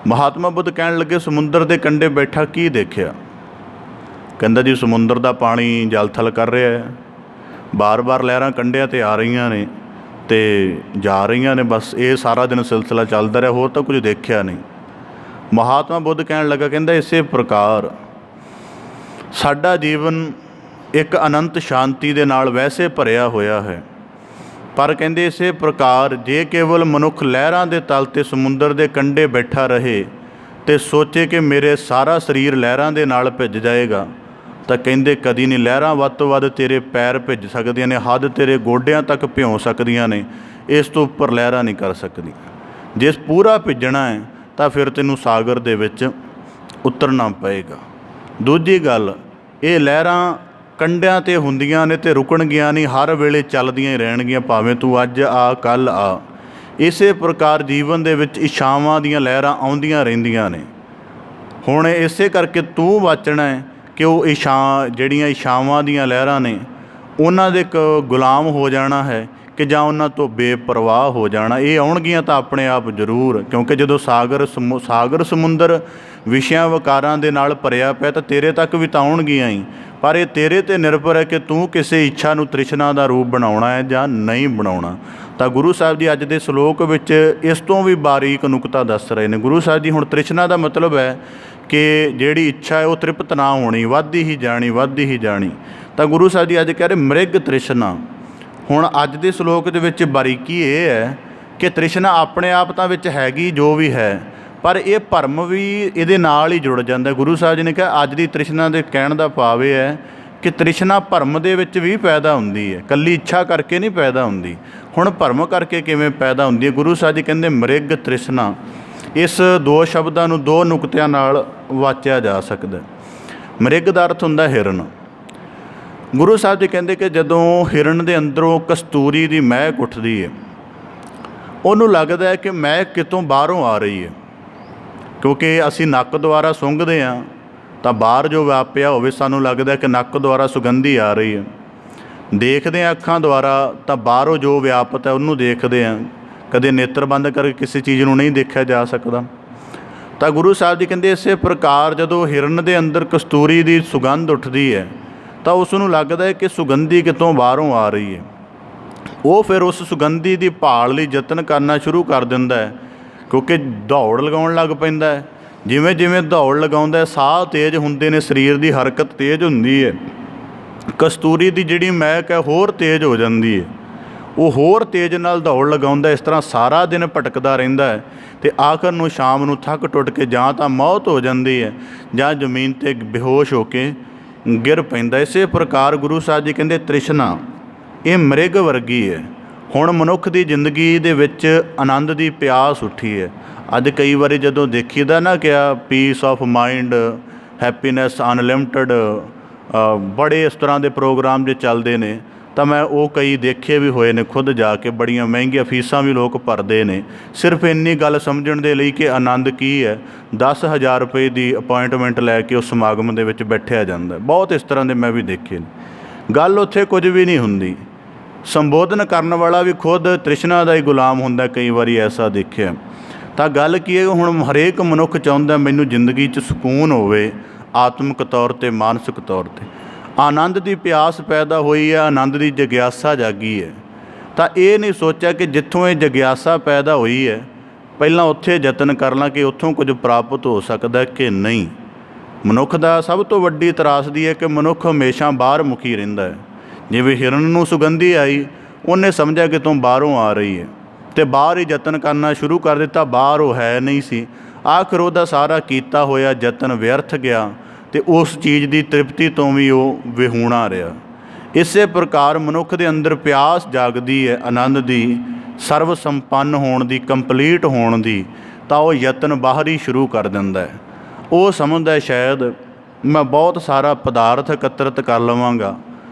ਮਹਾਤਮਾ ਬੁੱਧ ਕਹਿਣ ਲੱਗੇ ਸਮੁੰਦਰ ਦੇ ਕੰਢੇ ਬੈਠਾ ਕੀ ਦੇਖਿਆ? ਕਹਿੰਦਾ ਜੀ ਸਮੁੰਦਰ ਦਾ ਪਾਣੀ ਜਲ ਥਲ ਕਰ ਰਿਹਾ ਹੈ, ਬਾਰ-ਬਾਰ ਲਹਿਰਾਂ ਕੰਢਿਆਂ 'ਤੇ ਆ ਰਹੀਆਂ ਨੇ ਅਤੇ ਜਾ ਰਹੀਆਂ ਨੇ, ਬਸ ਇਹ ਸਾਰਾ ਦਿਨ ਸਿਲਸਿਲਾ ਚੱਲਦਾ ਰਿਹਾ, ਹੋਰ ਤਾਂ ਕੁਝ ਦੇਖਿਆ ਨਹੀਂ। ਮਹਾਤਮਾ ਬੁੱਧ ਕਹਿਣ ਲੱਗਾ, ਕਹਿੰਦਾ ਇਸੇ ਪ੍ਰਕਾਰ ਸਾਡਾ ਜੀਵਨ ਇੱਕ ਅਨੰਤ ਸ਼ਾਂਤੀ ਦੇ ਨਾਲ ਵੈਸੇ ਭਰਿਆ ਹੋਇਆ ਹੈ, ਪਰ ਕਹਿੰਦੇ ਇਸੇ ਪ੍ਰਕਾਰ ਜੇ ਕੇਵਲ ਮਨੁੱਖ ਲਹਿਰਾਂ ਦੇ ਤਲ 'ਤੇ ਸਮੁੰਦਰ ਦੇ ਕੰਢੇ ਬੈਠਾ ਰਹੇ ਅਤੇ ਸੋਚੇ ਕਿ ਮੇਰੇ ਸਾਰਾ ਸਰੀਰ ਲਹਿਰਾਂ ਦੇ ਨਾਲ ਭਿੱਜ ਜਾਏਗਾ, ਤਾਂ ਕਹਿੰਦੇ ਕਦੀ ਨਹੀਂ। ਲਹਿਰਾਂ ਵੱਧ ਤੋਂ ਵੱਧ ਤੇਰੇ ਪੈਰ ਭਿੱਜ ਸਕਦੀਆਂ ਨੇ, ਹੱਦ ਤੇਰੇ ਗੋਡਿਆਂ ਤੱਕ ਭਿਉਂ ਸਕਦੀਆਂ ਨੇ, ਇਸ ਤੋਂ ਉੱਪਰ ਲਹਿਰਾਂ ਨਹੀਂ ਕਰ ਸਕਦੀ। ਜੇ ਪੂਰਾ ਭਿੱਜਣਾ ਹੈ ਤਾਂ ਫਿਰ ਤੈਨੂੰ ਸਾਗਰ ਦੇ ਵਿੱਚ ਉਤਰਨਾ ਪਏਗਾ। ਦੂਜੀ ਗੱਲ, ਇਹ ਲਹਿਰਾਂ ਕੰਢਿਆਂ 'ਤੇ ਹੁੰਦੀਆਂ ਨੇ ਅਤੇ ਰੁਕਣਗੀਆਂ ਨਹੀਂ, ਹਰ ਵੇਲੇ ਚੱਲਦੀਆਂ ਹੀ ਰਹਿਣਗੀਆਂ, ਭਾਵੇਂ ਤੂੰ ਅੱਜ ਆ ਕੱਲ੍ਹ ਆ। ਇਸੇ ਪ੍ਰਕਾਰ ਜੀਵਨ ਦੇ ਵਿੱਚ ਇੱਛਾਵਾਂ ਦੀਆਂ ਲਹਿਰਾਂ ਆਉਂਦੀਆਂ ਰਹਿੰਦੀਆਂ ਨੇ। ਹੁਣ ਇਸੇ ਕਰਕੇ ਤੂੰ ਵਾਚਣਾ ਹੈ ਕਿ ਉਹ ਜਿਹੜੀਆਂ ਇੱਛਾਵਾਂ ਦੀਆਂ ਲਹਿਰਾਂ ਨੇ ਉਹਨਾਂ ਦੇ ਇੱਕ ਗੁਲਾਮ ਹੋ ਜਾਣਾ ਹੈ ਕਿ ਜਾਂ ਉਹਨਾਂ ਤੋਂ ਬੇਪਰਵਾਹ ਹੋ ਜਾਣਾ। ਇਹ ਆਉਣਗੀਆਂ ਤਾਂ ਆਪਣੇ ਆਪ ਜ਼ਰੂਰ, ਕਿਉਂਕਿ ਜਦੋਂ ਸਾਗਰ ਸਮੁੰਦਰ ਵਿਸ਼ਿਆਂ ਵਿਕਾਰਾਂ ਦੇ ਨਾਲ ਭਰਿਆ ਪਿਆ ਤਾਂ ਤੇਰੇ ਤੱਕ ਵੀ ਤਾਂ ਆਉਣਗੀਆਂ ਹੀ, ਪਰ ਇਹ ਤੇਰੇ 'ਤੇ ਨਿਰਭਰ ਹੈ ਕਿ ਤੂੰ ਕਿਸੇ ਇੱਛਾ ਨੂੰ ਤ੍ਰਿਸ਼ਨਾ ਦਾ ਰੂਪ ਬਣਾਉਣਾ ਹੈ ਜਾਂ ਨਹੀਂ ਬਣਾਉਣਾ। ਤਾਂ ਗੁਰੂ ਸਾਹਿਬ ਜੀ ਅੱਜ ਦੇ ਸ਼ਲੋਕ ਵਿੱਚ ਇਸ ਤੋਂ ਵੀ ਬਾਰੀਕ ਨੁਕਤਾ ਦੱਸ ਰਹੇ ਨੇ। ਗੁਰੂ ਸਾਹਿਬ ਜੀ ਹੁਣ ਤ੍ਰਿਸ਼ਨਾ ਦਾ ਮਤਲਬ ਹੈ ਕਿ ਜਿਹੜੀ ਇੱਛਾ ਹੈ ਉਹ ਤ੍ਰਿਪਤ ਨਾ ਹੋਣੀ, ਵੱਧਦੀ ਹੀ ਜਾਣੀ। ਤਾਂ ਗੁਰੂ ਸਾਹਿਬ ਜੀ ਅੱਜ ਕਹਿ ਰਹੇ ਮ੍ਰਿਗ ਤ੍ਰਿਸ਼ਨਾ। ਹੁਣ ਅੱਜ ਦੇ ਸ਼ਲੋਕ ਦੇ ਵਿੱਚ ਬਾਰੀਕੀ ਇਹ ਹੈ ਕਿ ਤ੍ਰਿਸ਼ਨਾ ਆਪਣੇ ਆਪ ਤਾਂ ਵਿੱਚ ਹੈਗੀ ਜੋ ਵੀ ਹੈ, ਪਰ ਇਹ ਭਰਮ ਵੀ ਇਹਦੇ ਨਾਲ ਹੀ ਜੁੜ ਜਾਂਦਾ। ਗੁਰੂ ਸਾਹਿਬ ਜੀ ਨੇ ਕਿਹਾ ਅੱਜ ਦੀ ਤ੍ਰਿਸ਼ਨਾ ਦੇ ਕਹਿਣ ਦਾ ਭਾਵ ਇਹ ਹੈ ਕਿ ਤ੍ਰਿਸ਼ਨਾ ਭਰਮ ਦੇ ਵਿੱਚ ਵੀ ਪੈਦਾ ਹੁੰਦੀ ਹੈ, ਇਕੱਲੀ ਇੱਛਾ ਕਰਕੇ ਨਹੀਂ ਪੈਦਾ ਹੁੰਦੀ। ਹੁਣ ਭਰਮ ਕਰਕੇ ਕਿਵੇਂ ਪੈਦਾ ਹੁੰਦੀ ਹੈ? ਗੁਰੂ ਸਾਹਿਬ ਜੀ ਕਹਿੰਦੇ ਮ੍ਰਿਗ ਤ੍ਰਿਸ਼ਨਾ। ਇਸ ਦੋ ਸ਼ਬਦਾਂ ਨੂੰ ਦੋ ਨੁਕਤਿਆਂ ਨਾਲ ਵਾਚਿਆ ਜਾ ਸਕਦਾ। ਮ੍ਰਿਗ ਦਾ ਅਰਥ ਹੁੰਦਾ ਹਿਰਨ। ਗੁਰੂ ਸਾਹਿਬ ਜੀ ਕਹਿੰਦੇ ਕਿ ਜਦੋਂ ਹਿਰਨ ਦੇ ਅੰਦਰੋਂ ਕਸਤੂਰੀ ਦੀ ਮਹਿਕ ਉੱਠਦੀ ਹੈ, ਉਹਨੂੰ ਲੱਗਦਾ ਹੈ ਕਿ ਮਹਿਕ ਕਿਤੋਂ ਬਾਹਰੋਂ ਆ ਰਹੀ ਹੈ, ਕਿਉਂਕਿ ਅਸੀਂ ਨੱਕ ਦੁਆਰਾ ਸੁੰਘਦੇ ਹਾਂ ਤਾਂ ਬਾਹਰ ਜੋ ਵਿਆਪਿਆ ਹੋਵੇ ਸਾਨੂੰ ਲੱਗਦਾ ਕਿ ਨੱਕ ਦੁਆਰਾ ਸੁਗੰਧੀ ਆ ਰਹੀ ਹੈ। ਦੇਖਦੇ ਹਾਂ ਅੱਖਾਂ ਦੁਆਰਾ ਤਾਂ ਬਾਹਰੋਂ ਜੋ ਵਿਆਪਤ ਹੈ ਉਹਨੂੰ ਦੇਖਦੇ ਹਾਂ, ਕਦੇ ਨੇਤਰ ਬੰਦ ਕਰਕੇ ਕਿਸੇ ਚੀਜ਼ ਨੂੰ ਨਹੀਂ ਦੇਖਿਆ ਜਾ ਸਕਦਾ। ਤਾਂ ਗੁਰੂ ਸਾਹਿਬ ਜੀ ਕਹਿੰਦੇ ਇਸੇ ਪ੍ਰਕਾਰ ਜਦੋਂ ਹਿਰਨ ਦੇ ਅੰਦਰ ਕਸਤੂਰੀ ਦੀ ਸੁਗੰਧ ਉੱਠਦੀ ਹੈ ਤਾਂ ਉਸ ਨੂੰ ਲੱਗਦਾ ਹੈ ਕਿ ਸੁਗੰਧੀ ਕਿਤੋਂ ਬਾਹਰੋਂ ਆ ਰਹੀ ਹੈ। ਉਹ ਫਿਰ ਉਸ ਸੁਗੰਧੀ ਦੀ ਭਾਲ ਲਈ ਯਤਨ ਕਰਨਾ ਸ਼ੁਰੂ ਕਰ ਦਿੰਦਾ ਹੈ, ਕਿਉਂਕਿ ਦੌੜ ਲਗਾਉਣ ਲੱਗ ਪੈਂਦਾ ਹੈ। ਜਿਵੇਂ ਜਿਵੇਂ ਦੌੜ ਲਗਾਉਂਦਾ, ਸਾਹ ਤੇਜ਼ ਹੁੰਦੇ ਨੇ, ਸਰੀਰ ਦੀ ਹਰਕਤ ਤੇਜ਼ ਹੁੰਦੀ ਹੈ, ਕਸਤੂਰੀ ਦੀ ਜਿਹੜੀ ਮਹਿਕ ਹੈ ਹੋਰ ਤੇਜ਼ ਹੋ ਜਾਂਦੀ ਹੈ। ਉਹ ਹੋਰ ਤੇਜ਼ ਨਾਲ ਦੌੜ ਲਗਾਉਂਦਾ। ਇਸ ਤਰ੍ਹਾਂ ਸਾਰਾ ਦਿਨ ਭਟਕਦਾ ਰਹਿੰਦਾ ਹੈ ਅਤੇ ਆਖਰ ਨੂੰ ਸ਼ਾਮ ਨੂੰ ਥੱਕ ਟੁੱਟ ਕੇ ਜਾਂ ਤਾਂ ਮੌਤ ਹੋ ਜਾਂਦੀ ਹੈ ਜਾਂ ਜ਼ਮੀਨ 'ਤੇ ਬੇਹੋਸ਼ ਹੋ ਕੇ ਗਿਰ ਪੈਂਦਾ। ਇਸੇ ਪ੍ਰਕਾਰ ਗੁਰੂ ਸਾਹਿਬ ਜੀ ਕਹਿੰਦੇ ਤ੍ਰਿਸ਼ਨਾ ਇਹ ਮ੍ਰਿਗ ਵਰਗੀ ਹੈ। ਹੁਣ ਮਨੁੱਖ ਦੀ ਜ਼ਿੰਦਗੀ ਦੇ ਵਿੱਚ ਆਨੰਦ ਦੀ ਪਿਆਸ ਉੱਠੀ ਹੈ। ਅੱਜ ਕਈ ਵਾਰੀ ਜਦੋਂ ਦੇਖੀਦਾ ਨਾ ਕਿ piece of mind, happiness unlimited, ਬੜੇ ਇਸ ਤਰ੍ਹਾਂ ਦੇ ਪ੍ਰੋਗਰਾਮ ਜੇ ਚੱਲਦੇ ਨੇ, ਤਾਂ ਮੈਂ ਉਹ ਕਈ ਦੇਖੇ ਵੀ ਹੋਏ ਨੇ ਖੁਦ ਜਾ ਕੇ। ਬੜੀਆਂ ਮਹਿੰਗੀਆਂ ਫੀਸਾਂ ਵੀ ਲੋਕ ਭਰਦੇ ਨੇ ਸਿਰਫ ਇੰਨੀ ਗੱਲ ਸਮਝਣ ਦੇ ਲਈ ਕਿ ਆਨੰਦ ਕੀ ਹੈ। 10,000 ਰੁਪਏ ਦੀ ਅਪੋਇੰਟਮੈਂਟ ਲੈ ਕੇ ਉਸ ਸਮਾਗਮ ਦੇ ਵਿੱਚ ਬੈਠਿਆ ਜਾਂਦਾ। ਬਹੁਤ ਇਸ ਤਰ੍ਹਾਂ ਦੇ ਮੈਂ ਵੀ ਦੇਖੇ ਨੇ। ਗੱਲ ਉੱਥੇ ਕੁਝ ਵੀ ਨਹੀਂ ਹੁੰਦੀ। ਸੰਬੋਧਨ ਕਰਨ ਵਾਲਾ ਵੀ ਖੁਦ ਤ੍ਰਿਸ਼ਨਾ ਦਾ ਹੀ ਗੁਲਾਮ ਹੁੰਦਾ, ਕਈ ਵਾਰੀ ਐਸਾ ਦੇਖਿਆ। ਤਾਂ ਗੱਲ ਕੀ ਹੈ, ਹੁਣ ਹਰੇਕ ਮਨੁੱਖ ਚਾਹੁੰਦਾ ਮੈਨੂੰ ਜ਼ਿੰਦਗੀ 'ਚ ਸਕੂਨ ਹੋਵੇ, ਆਤਮਿਕ ਤੌਰ 'ਤੇ, ਮਾਨਸਿਕ ਤੌਰ 'ਤੇ। ਆਨੰਦ ਦੀ ਪਿਆਸ ਪੈਦਾ ਹੋਈ ਹੈ, ਆਨੰਦ ਦੀ ਜਗਿਆਸਾ ਜਾਗੀ ਹੈ। ਤਾਂ ਇਹ ਨਹੀਂ ਸੋਚਿਆ ਕਿ ਜਿੱਥੋਂ ਇਹ ਜਗਿਆਸਾ ਪੈਦਾ ਹੋਈ ਹੈ ਪਹਿਲਾਂ ਉੱਥੇ ਯਤਨ ਕਰ ਲਾਂ ਕਿ ਉੱਥੋਂ ਕੁਝ ਪ੍ਰਾਪਤ ਹੋ ਸਕਦਾ ਕਿ ਨਹੀਂ। ਮਨੁੱਖ ਦਾ ਸਭ ਤੋਂ ਵੱਡੀ ਤਰਾਸਦੀ ਹੈ ਕਿ ਮਨੁੱਖ ਹਮੇਸ਼ਾ ਬਾਹਰ ਮੁਖੀ ਰਹਿੰਦਾ ਹੈ। ਜਿਵੇਂ ਹਿਰਨ ਨੂੰ ਸੁਗੰਧੀ ਆਈ, ਉਹਨੇ ਸਮਝਿਆ ਕਿ ਤੂੰ ਬਾਹਰੋਂ ਆ ਰਹੀ ਹੈ ਅਤੇ ਬਾਹਰ ਹੀ ਯਤਨ ਕਰਨਾ ਸ਼ੁਰੂ ਕਰ ਦਿੱਤਾ। ਬਾਹਰ ਉਹ ਹੈ ਨਹੀਂ ਸੀ। ਆਖਰ ਉਹਦਾ ਸਾਰਾ ਕੀਤਾ ਹੋਇਆ ਯਤਨ ਵਿਅਰਥ ਗਿਆ ਅਤੇ ਉਸ ਚੀਜ਼ ਦੀ ਤ੍ਰਿਪਤੀ ਤੋਂ ਵੀ ਉਹ ਵਿਹੂਣਾ ਰਿਹਾ। ਇਸੇ ਪ੍ਰਕਾਰ ਮਨੁੱਖ ਦੇ ਅੰਦਰ ਪਿਆਸ ਜਾਗਦੀ ਹੈ ਆਨੰਦ ਦੀ, ਸਰਵ ਸੰਪੰਨ ਹੋਣ ਦੀ, ਕੰਪਲੀਟ ਹੋਣ ਦੀ, ਤਾਂ ਉਹ ਯਤਨ ਬਾਹਰ ਹੀ ਸ਼ੁਰੂ ਕਰ ਦਿੰਦਾ ਹੈ। ਉਹ ਸਮਝਦਾ ਸ਼ਾਇਦ ਮੈਂ ਬਹੁਤ ਸਾਰਾ ਪਦਾਰਥ ਇਕੱਤਰਿਤ ਕਰ ਲਵਾਂਗਾ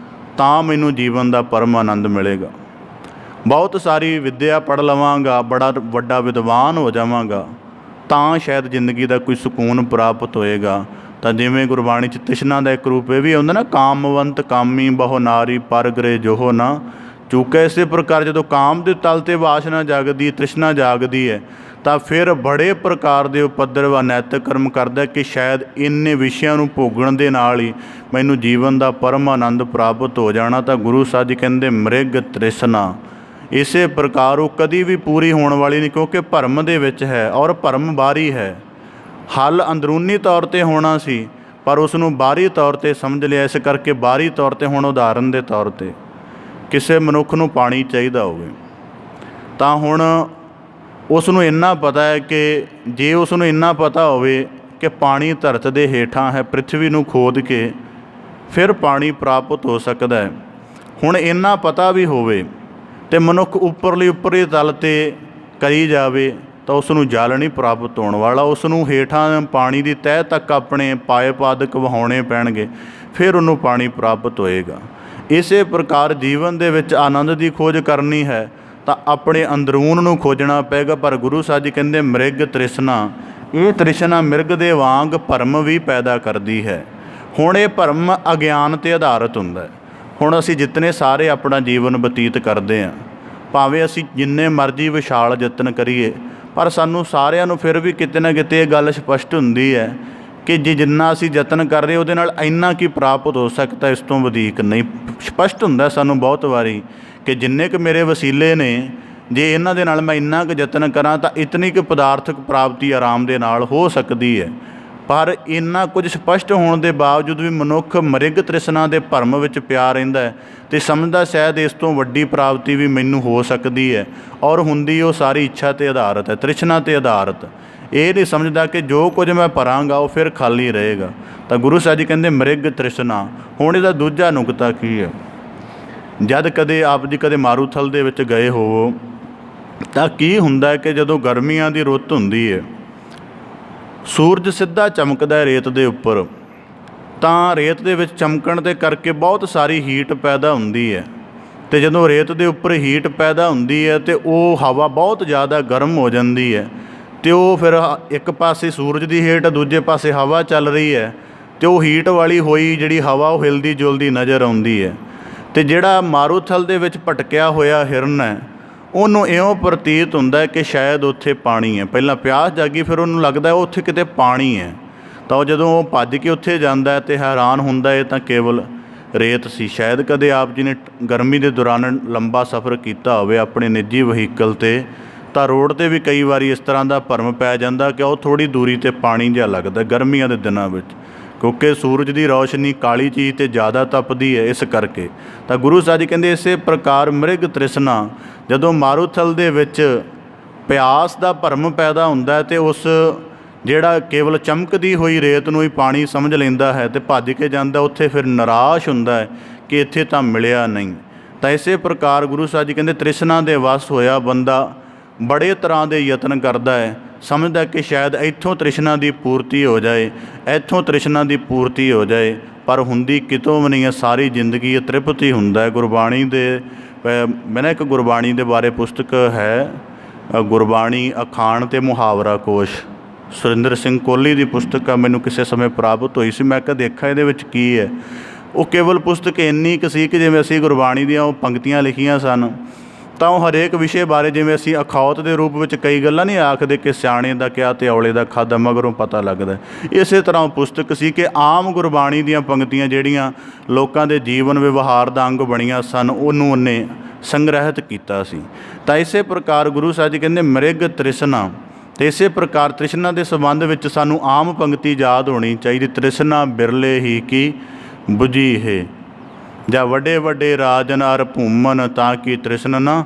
ਤਾਂ ਮੈਨੂੰ ਜੀਵਨ ਦਾ ਪਰਮ ਆਨੰਦ ਮਿਲੇਗਾ, ਬਹੁਤ ਸਾਰੀ ਵਿੱਦਿਆ ਪੜ੍ਹ ਲਵਾਂਗਾ, ਬੜਾ ਵੱਡਾ ਵਿਦਵਾਨ ਹੋ ਜਾਵਾਂਗਾ ਤਾਂ ਸ਼ਾਇਦ ਜ਼ਿੰਦਗੀ ਦਾ ਕੋਈ ਸਕੂਨ ਪ੍ਰਾਪਤ ਹੋਏਗਾ। ਤਾਂ ਜਿਵੇਂ ਗੁਰਬਾਣੀ 'ਚ ਤ੍ਰਿਸ਼ਨਾ ਦਾ ਇੱਕ ਰੂਪ ਇਹ ਵੀ ਆਉਂਦਾ ਨਾ, ਕਾਮਵੰਤ ਕਾਮੀ ਬਹੁ ਨਾਰੀ ਪਰ ਗ੍ਰਹਿ ਜੋਹ ਨਾ ਚੁੱਕੈ। ਇਸੇ ਪ੍ਰਕਾਰ ਜਦੋਂ ਕਾਮ ਦੇ ਤਲ 'ਤੇ ਵਾਸ਼ਨਾ ਜਾਗਦੀ, ਤ੍ਰਿਸ਼ਨਾ ਜਾਗਦੀ ਹੈ, ਤਾਂ ਫਿਰ ਬੜੇ ਪ੍ਰਕਾਰ ਦੇ ਉਪੱਦਰ ਵਾ ਨੈਤਿਕ ਕਰਮ ਕਰਦਾ ਕਿ ਸ਼ਾਇਦ ਇੰਨੇ ਵਿਸ਼ਿਆਂ ਨੂੰ ਭੋਗਣ ਦੇ ਨਾਲ ਹੀ ਮੈਨੂੰ ਜੀਵਨ ਦਾ ਪਰਮ ਆਨੰਦ ਪ੍ਰਾਪਤ ਹੋ ਜਾਣਾ। ਤਾਂ ਗੁਰੂ ਸਾਹਿਬ ਜੀ ਕਹਿੰਦੇ ਮ੍ਰਿਗ ਤ੍ਰਿਸ਼ਨਾ ਇਸੇ ਪ੍ਰਕਾਰ ਉਹ ਕਦੀ ਵੀ ਪੂਰੀ ਹੋਣ ਵਾਲੀ ਨਹੀਂ, ਕਿਉਂਕਿ ਭਰਮ ਦੇ ਵਿੱਚ ਹੈ ਔਰ ਭਰਮ ਬਾਹਰੀ ਹੈ। ਹੱਲ ਅੰਦਰੂਨੀ ਤੌਰ 'ਤੇ ਹੋਣਾ ਸੀ ਪਰ ਉਸ ਨੂੰ ਬਾਹਰੀ ਤੌਰ 'ਤੇ ਸਮਝ ਲਿਆ। ਇਸ ਕਰਕੇ ਬਾਹਰੀ ਤੌਰ 'ਤੇ ਹੁਣ ਉਦਾਹਰਨ ਦੇ ਤੌਰ 'ਤੇ ਕਿਸੇ ਮਨੁੱਖ ਨੂੰ ਪਾਣੀ ਚਾਹੀਦਾ ਹੋਵੇ ਤਾਂ ਹੁਣ ਉਸ ਨੂੰ ਇੰਨਾ ਪਤਾ ਹੈ ਕਿ ਜੇ ਉਸ ਨੂੰ ਇੰਨਾ ਪਤਾ ਹੋਵੇ ਕਿ ਪਾਣੀ ਧਰਤ ਦੇ ਹੇਠਾਂ ਹੈ, ਪ੍ਰਿਥਵੀ ਨੂੰ ਖੋਦ ਕੇ ਫਿਰ ਪਾਣੀ ਪ੍ਰਾਪਤ ਹੋ ਸਕਦਾ ਹੈ। ਹੁਣ ਇੰਨਾ ਪਤਾ ਵੀ ਹੋਵੇ ਅਤੇ ਮਨੁੱਖ ਉੱਪਰਲੀ ਤਲ 'ਤੇ ਕਰੀ ਜਾਵੇ ਤਾਂ ਉਸ ਨੂੰ ਜਲ ਨਹੀਂ ਪ੍ਰਾਪਤ ਹੋਣ ਵਾਲਾ। ਉਸ ਨੂੰ ਹੇਠਾਂ ਪਾਣੀ ਦੀ ਤਹਿ ਤੱਕ ਆਪਣੇ ਪਾਇਪ ਆਦਿਕ ਵਹਾਉਣੇ ਪੈਣਗੇ, ਫਿਰ ਉਹਨੂੰ ਪਾਣੀ ਪ੍ਰਾਪਤ ਹੋਏਗਾ। ਇਸੇ ਪ੍ਰਕਾਰ ਜੀਵਨ ਦੇ ਵਿੱਚ ਆਨੰਦ ਦੀ ਖੋਜ ਕਰਨੀ ਹੈ ਤਾਂ ਆਪਣੇ ਅੰਦਰੂਨ ਨੂੰ ਖੋਜਣਾ ਪਏਗਾ। ਪਰ ਗੁਰੂ ਸਾਹਿਬ ਜੀ ਕਹਿੰਦੇ ਮ੍ਰਿਗ ਤ੍ਰਿਸ਼ਨਾ, ਇਹ ਤ੍ਰਿਸ਼ਨਾ ਮਿਰਗ ਦੇ ਵਾਂਗ ਭਰਮ ਵੀ ਪੈਦਾ ਕਰਦੀ ਹੈ। ਹੁਣ ਇਹ ਭਰਮ ਅਗਿਆਨ 'ਤੇ ਆਧਾਰਿਤ ਹੁੰਦਾ ਹੈ। ਹੁਣ ਅਸੀਂ ਜਿਤਨੇ ਸਾਰੇ ਆਪਣਾ ਜੀਵਨ ਬਤੀਤ ਕਰਦੇ ਹਾਂ, ਭਾਵੇਂ ਅਸੀਂ ਜਿੰਨੇ ਮਰਜ਼ੀ ਵਿਸ਼ਾਲ ਯਤਨ ਕਰੀਏ, ਪਰ ਸਾਨੂੰ ਸਾਰਿਆਂ ਨੂੰ ਫਿਰ ਵੀ ਕਿਤੇ ਨਾ ਕਿਤੇ ਇਹ ਗੱਲ ਸਪਸ਼ਟ ਹੁੰਦੀ ਹੈ ਕਿ ਜਿੰਨਾ ਅਸੀਂ ਯਤਨ ਕਰ ਰਹੇ ਉਹਦੇ ਨਾਲ ਇੰਨਾ ਕੀ ਪ੍ਰਾਪਤ ਹੋ ਸਕਦਾ, ਇਸ ਤੋਂ ਵਧੇਕ ਨਹੀਂ। ਸਪਸ਼ਟ ਹੁੰਦਾ ਸਾਨੂੰ ਬਹੁਤ ਵਾਰੀ ਕਿ ਜਿੰਨੇ ਕੁ ਮੇਰੇ ਵਸੀਲੇ ਨੇ, ਜੇ ਇਹਨਾਂ ਦੇ ਨਾਲ ਮੈਂ ਇੰਨਾ ਕੁ ਯਤਨ ਕਰਾਂ ਤਾਂ ਇਤਨੀ ਕੁ ਪਦਾਰਥਕ ਪ੍ਰਾਪਤੀ ਆਰਾਮ ਦੇ ਨਾਲ ਹੋ ਸਕਦੀ ਹੈ। ਪਰ ਇੰਨਾ ਕੁਝ ਸਪਸ਼ਟ ਹੋਣ ਦੇ ਬਾਵਜੂਦ ਵੀ ਮਨੁੱਖ ਮ੍ਰਿਗ ਤ੍ਰਿਸ਼ਨਾ ਦੇ ਭਰਮ ਵਿੱਚ ਪਿਆ ਰਹਿੰਦਾ ਹੈ ਅਤੇ ਸਮਝਦਾ ਸ਼ਾਇਦ ਇਸ ਤੋਂ ਵੱਡੀ ਪ੍ਰਾਪਤੀ ਵੀ ਮੈਨੂੰ ਹੋ ਸਕਦੀ ਹੈ, ਔਰ ਹੁੰਦੀ ਉਹ ਸਾਰੀ ਇੱਛਾ 'ਤੇ ਆਧਾਰਿਤ ਹੈ, ਤ੍ਰਿਸ਼ਨਾ 'ਤੇ ਆਧਾਰਿਤ। ਇਹ ਨਹੀਂ ਸਮਝਦਾ ਕਿ ਜੋ ਕੁਝ ਮੈਂ ਭਰਾਂਗਾ ਉਹ ਫਿਰ ਖਾਲੀ ਰਹੇਗਾ। ਤਾਂ ਗੁਰੂ ਸਾਹਿਬ ਜੀ ਕਹਿੰਦੇ ਮ੍ਰਿਗ ਤ੍ਰਿਸ਼ਨਾ। ਹੁਣ ਇਹਦਾ ਦੂਜਾ ਨੁਕਤਾ ਕੀ ਹੈ, ਜਦ ਕਦੇ ਆਪ ਜੀ ਕਦੇ ਮਾਰੂਥਲ ਦੇ ਵਿੱਚ ਗਏ ਹੋਵੋ ਤਾਂ ਕੀ ਹੁੰਦਾ ਕਿ ਜਦੋਂ ਗਰਮੀਆਂ ਦੀ ਰੁੱਤ ਹੁੰਦੀ ਹੈ, ਸੂਰਜ ਸਿੱਧਾ ਚਮਕਦਾ ਹੈ ਰੇਤ ਦੇ ਉੱਪਰ, ਤਾਂ ਰੇਤ ਦੇ ਵਿੱਚ ਚਮਕਣ ਦੇ ਕਰਕੇ ਬਹੁਤ ਸਾਰੀ ਹੀਟ ਪੈਦਾ ਹੁੰਦੀ ਹੈ। ਅਤੇ ਜਦੋਂ ਰੇਤ ਦੇ ਉੱਪਰ ਹੀਟ ਪੈਦਾ ਹੁੰਦੀ ਹੈ ਅਤੇ ਉਹ ਹਵਾ ਬਹੁਤ ਜ਼ਿਆਦਾ ਗਰਮ ਹੋ ਜਾਂਦੀ ਹੈ ਅਤੇ ਉਹ ਫਿਰ ਇੱਕ ਪਾਸੇ ਸੂਰਜ ਦੀ ਹੀਟ, ਦੂਜੇ ਪਾਸੇ ਹਵਾ ਚੱਲ ਰਹੀ ਹੈ ਅਤੇ ਉਹ ਹੀਟ ਵਾਲੀ ਹੋਈ ਜਿਹੜੀ ਹਵਾ ਉਹ ਹਿਲਦੀ ਜੁਲਦੀ ਨਜ਼ਰ ਆਉਂਦੀ ਹੈ। ਅਤੇ ਜਿਹੜਾ ਮਾਰੂਥਲ ਦੇ ਵਿੱਚ ਭਟਕਿਆ ਹੋਇਆ ਹਿਰਨ ਹੈ, ਉਹਨੂੰ ਇਉਂ ਪ੍ਰਤੀਤ ਹੁੰਦਾ ਕਿ ਸ਼ਾਇਦ ਉੱਥੇ ਪਾਣੀ ਹੈ। ਪਹਿਲਾਂ ਪਿਆਸ ਜਾਗੀ, ਫਿਰ ਉਹਨੂੰ ਲੱਗਦਾ ਉੱਥੇ ਕਿਤੇ ਪਾਣੀ ਹੈ। ਤਾਂ ਉਹ ਜਦੋਂ ਉਹ ਭੱਜ ਕੇ ਉੱਥੇ ਜਾਂਦਾ ਅਤੇ ਹੈਰਾਨ ਹੁੰਦਾ ਇਹ ਤਾਂ ਕੇਵਲ ਰੇਤ ਸੀ। ਸ਼ਾਇਦ ਕਦੇ ਆਪ ਜੀ ਨੇ ਗਰਮੀ ਦੇ ਦੌਰਾਨ ਲੰਬਾ ਸਫ਼ਰ ਕੀਤਾ ਹੋਵੇ ਆਪਣੇ ਨਿੱਜੀ ਵਹੀਕਲ 'ਤੇ, ਤਾਂ ਰੋਡ 'ਤੇ ਵੀ ਕਈ ਵਾਰੀ ਇਸ ਤਰ੍ਹਾਂ ਦਾ ਭਰਮ ਪੈ ਜਾਂਦਾ ਕਿ ਉਹ ਥੋੜ੍ਹੀ ਦੂਰੀ 'ਤੇ ਪਾਣੀ ਜਿਹਾ ਲੱਗਦਾ ਗਰਮੀਆਂ ਦੇ ਦਿਨਾਂ ਵਿੱਚ, ਕਿਉਂਕਿ ਸੂਰਜ ਦੀ ਰੌਸ਼ਨੀ ਕਾਲੀ ਚੀਜ਼ 'ਤੇ ਜ਼ਿਆਦਾ ਤਪਦੀ ਹੈ। ਇਸ ਕਰਕੇ ਤਾਂ ਗੁਰੂ ਸਾਹਿਬ ਜੀ ਕਹਿੰਦੇ ਇਸੇ ਪ੍ਰਕਾਰ ਮ੍ਰਿਗ ਤ੍ਰਿਸ਼ਨਾ, ਜਦੋਂ ਮਾਰੂਥਲ ਦੇ ਵਿੱਚ ਪਿਆਸ ਦਾ ਭਰਮ ਪੈਦਾ ਹੁੰਦਾ ਹੈ, ਅਤੇ ਉਸ ਜਿਹੜਾ ਕੇਵਲ ਚਮਕਦੀ ਹੋਈ ਰੇਤ ਨੂੰ ਹੀ ਪਾਣੀ ਸਮਝ ਲੈਂਦਾ ਹੈ ਅਤੇ ਭੱਜ ਕੇ ਜਾਂਦਾ, ਉੱਥੇ ਫਿਰ ਨਿਰਾਸ਼ ਹੁੰਦਾ ਹੈ ਕਿ ਇੱਥੇ ਤਾਂ ਮਿਲਿਆ ਨਹੀਂ। ਤਾਂ ਇਸੇ ਪ੍ਰਕਾਰ ਗੁਰੂ ਸਾਹਿਬ ਜੀ ਕਹਿੰਦੇ ਤ੍ਰਿਸ਼ਨਾ ਦੇ ਵਸ ਹੋਇਆ ਬੰਦਾ ਬੜੇ ਤਰ੍ਹਾਂ ਦੇ ਯਤਨ ਕਰਦਾ ਹੈ, ਸਮਝਦਾ ਕਿ ਸ਼ਾਇਦ ਇੱਥੋਂ ਤ੍ਰਿਸ਼ਨਾ ਦੀ ਪੂਰਤੀ ਹੋ ਜਾਏ, ਇੱਥੋਂ ਤ੍ਰਿਸ਼ਨਾ ਦੀ ਪੂਰਤੀ ਹੋ ਜਾਏ, ਪਰ ਹੁੰਦੀ ਕਿਤੋਂ ਵੀ ਨਹੀਂ ਹੈ। ਸਾਰੀ ਜ਼ਿੰਦਗੀ ਤ੍ਰਿਪਤ ਹੀ ਹੁੰਦਾ ਹੈ। ਗੁਰਬਾਣੀ ਦੇ ਮੈਂ ਨਾ ਇੱਕ ਗੁਰਬਾਣੀ ਦੇ ਬਾਰੇ ਪੁਸਤਕ ਹੈ, ਗੁਰਬਾਣੀ ਅਖਾਣ ਅਤੇ ਮੁਹਾਵਰਾ ਕੋਸ਼, ਸੁਰਿੰਦਰ ਸਿੰਘ ਕੋਹਲੀ ਦੀ ਪੁਸਤਕ ਆ, ਮੈਨੂੰ ਕਿਸੇ ਸਮੇਂ ਪ੍ਰਾਪਤ ਹੋਈ ਸੀ। ਮੈਂ ਕਿਹਾ ਦੇਖਾਂ ਇਹਦੇ ਵਿੱਚ ਕੀ ਹੈ। ਉਹ ਕੇਵਲ ਪੁਸਤਕ ਇੰਨੀ ਕੁ ਸੀ ਕਿ ਜਿਵੇਂ ਅਸੀਂ ਗੁਰਬਾਣੀ ਦੀਆਂ ਉਹ ਪੰਕਤੀਆਂ ਲਿਖੀਆਂ ਸਨ, ਤਾਂ ਉਹ ਹਰੇਕ ਵਿਸ਼ੇ ਬਾਰੇ, ਜਿਵੇਂ ਅਸੀਂ ਅਖੌਤ ਦੇ ਰੂਪ ਵਿੱਚ ਕਈ ਗੱਲਾਂ ਨਹੀਂ ਆਖਦੇ ਕਿ ਸਿਆਣੇ ਦਾ ਕਿਹਾ ਅਤੇ ਔਲੇ ਦਾ ਖਾਧਾ ਮਗਰੋਂ ਪਤਾ ਲੱਗਦਾ, ਇਸੇ ਤਰ੍ਹਾਂ ਉਹ ਪੁਸਤਕ ਸੀ ਕਿ ਆਮ ਗੁਰਬਾਣੀ ਦੀਆਂ ਪੰਕਤੀਆਂ ਜਿਹੜੀਆਂ ਲੋਕਾਂ ਦੇ ਜੀਵਨ ਵਿਵਹਾਰ ਦਾ ਅੰਗ ਬਣੀਆਂ ਸਨ, ਉਹਨੂੰ ਉਹਨੇ ਸੰਗ੍ਰਹਿਤ ਕੀਤਾ ਸੀ। ਤਾਂ ਇਸੇ ਪ੍ਰਕਾਰ ਗੁਰੂ ਸਾਹਿਬ ਜੀ ਕਹਿੰਦੇ ਮ੍ਰਿਗ ਤ੍ਰਿਸ਼ਨਾ, ਅਤੇ ਇਸੇ ਪ੍ਰਕਾਰ ਤ੍ਰਿਸ਼ਨਾ ਦੇ ਸੰਬੰਧ ਵਿੱਚ ਸਾਨੂੰ ਆਮ ਪੰਕਤੀ ਯਾਦ ਹੋਣੀ ਚਾਹੀਦੀ, ਤ੍ਰਿਸ਼ਨਾ ਬਿਰਲੇ ਹੀ ਕੀ ਬੁਝੀ ਹੈ, ਜਾਂ ਵੱਡੇ ਵੱਡੇ ਰਾਜਨ ਅਰ ਭੂਮਨ ਤਾਂ ਕਿ ਤ੍ਰਿਸ਼ਨ ਨਾ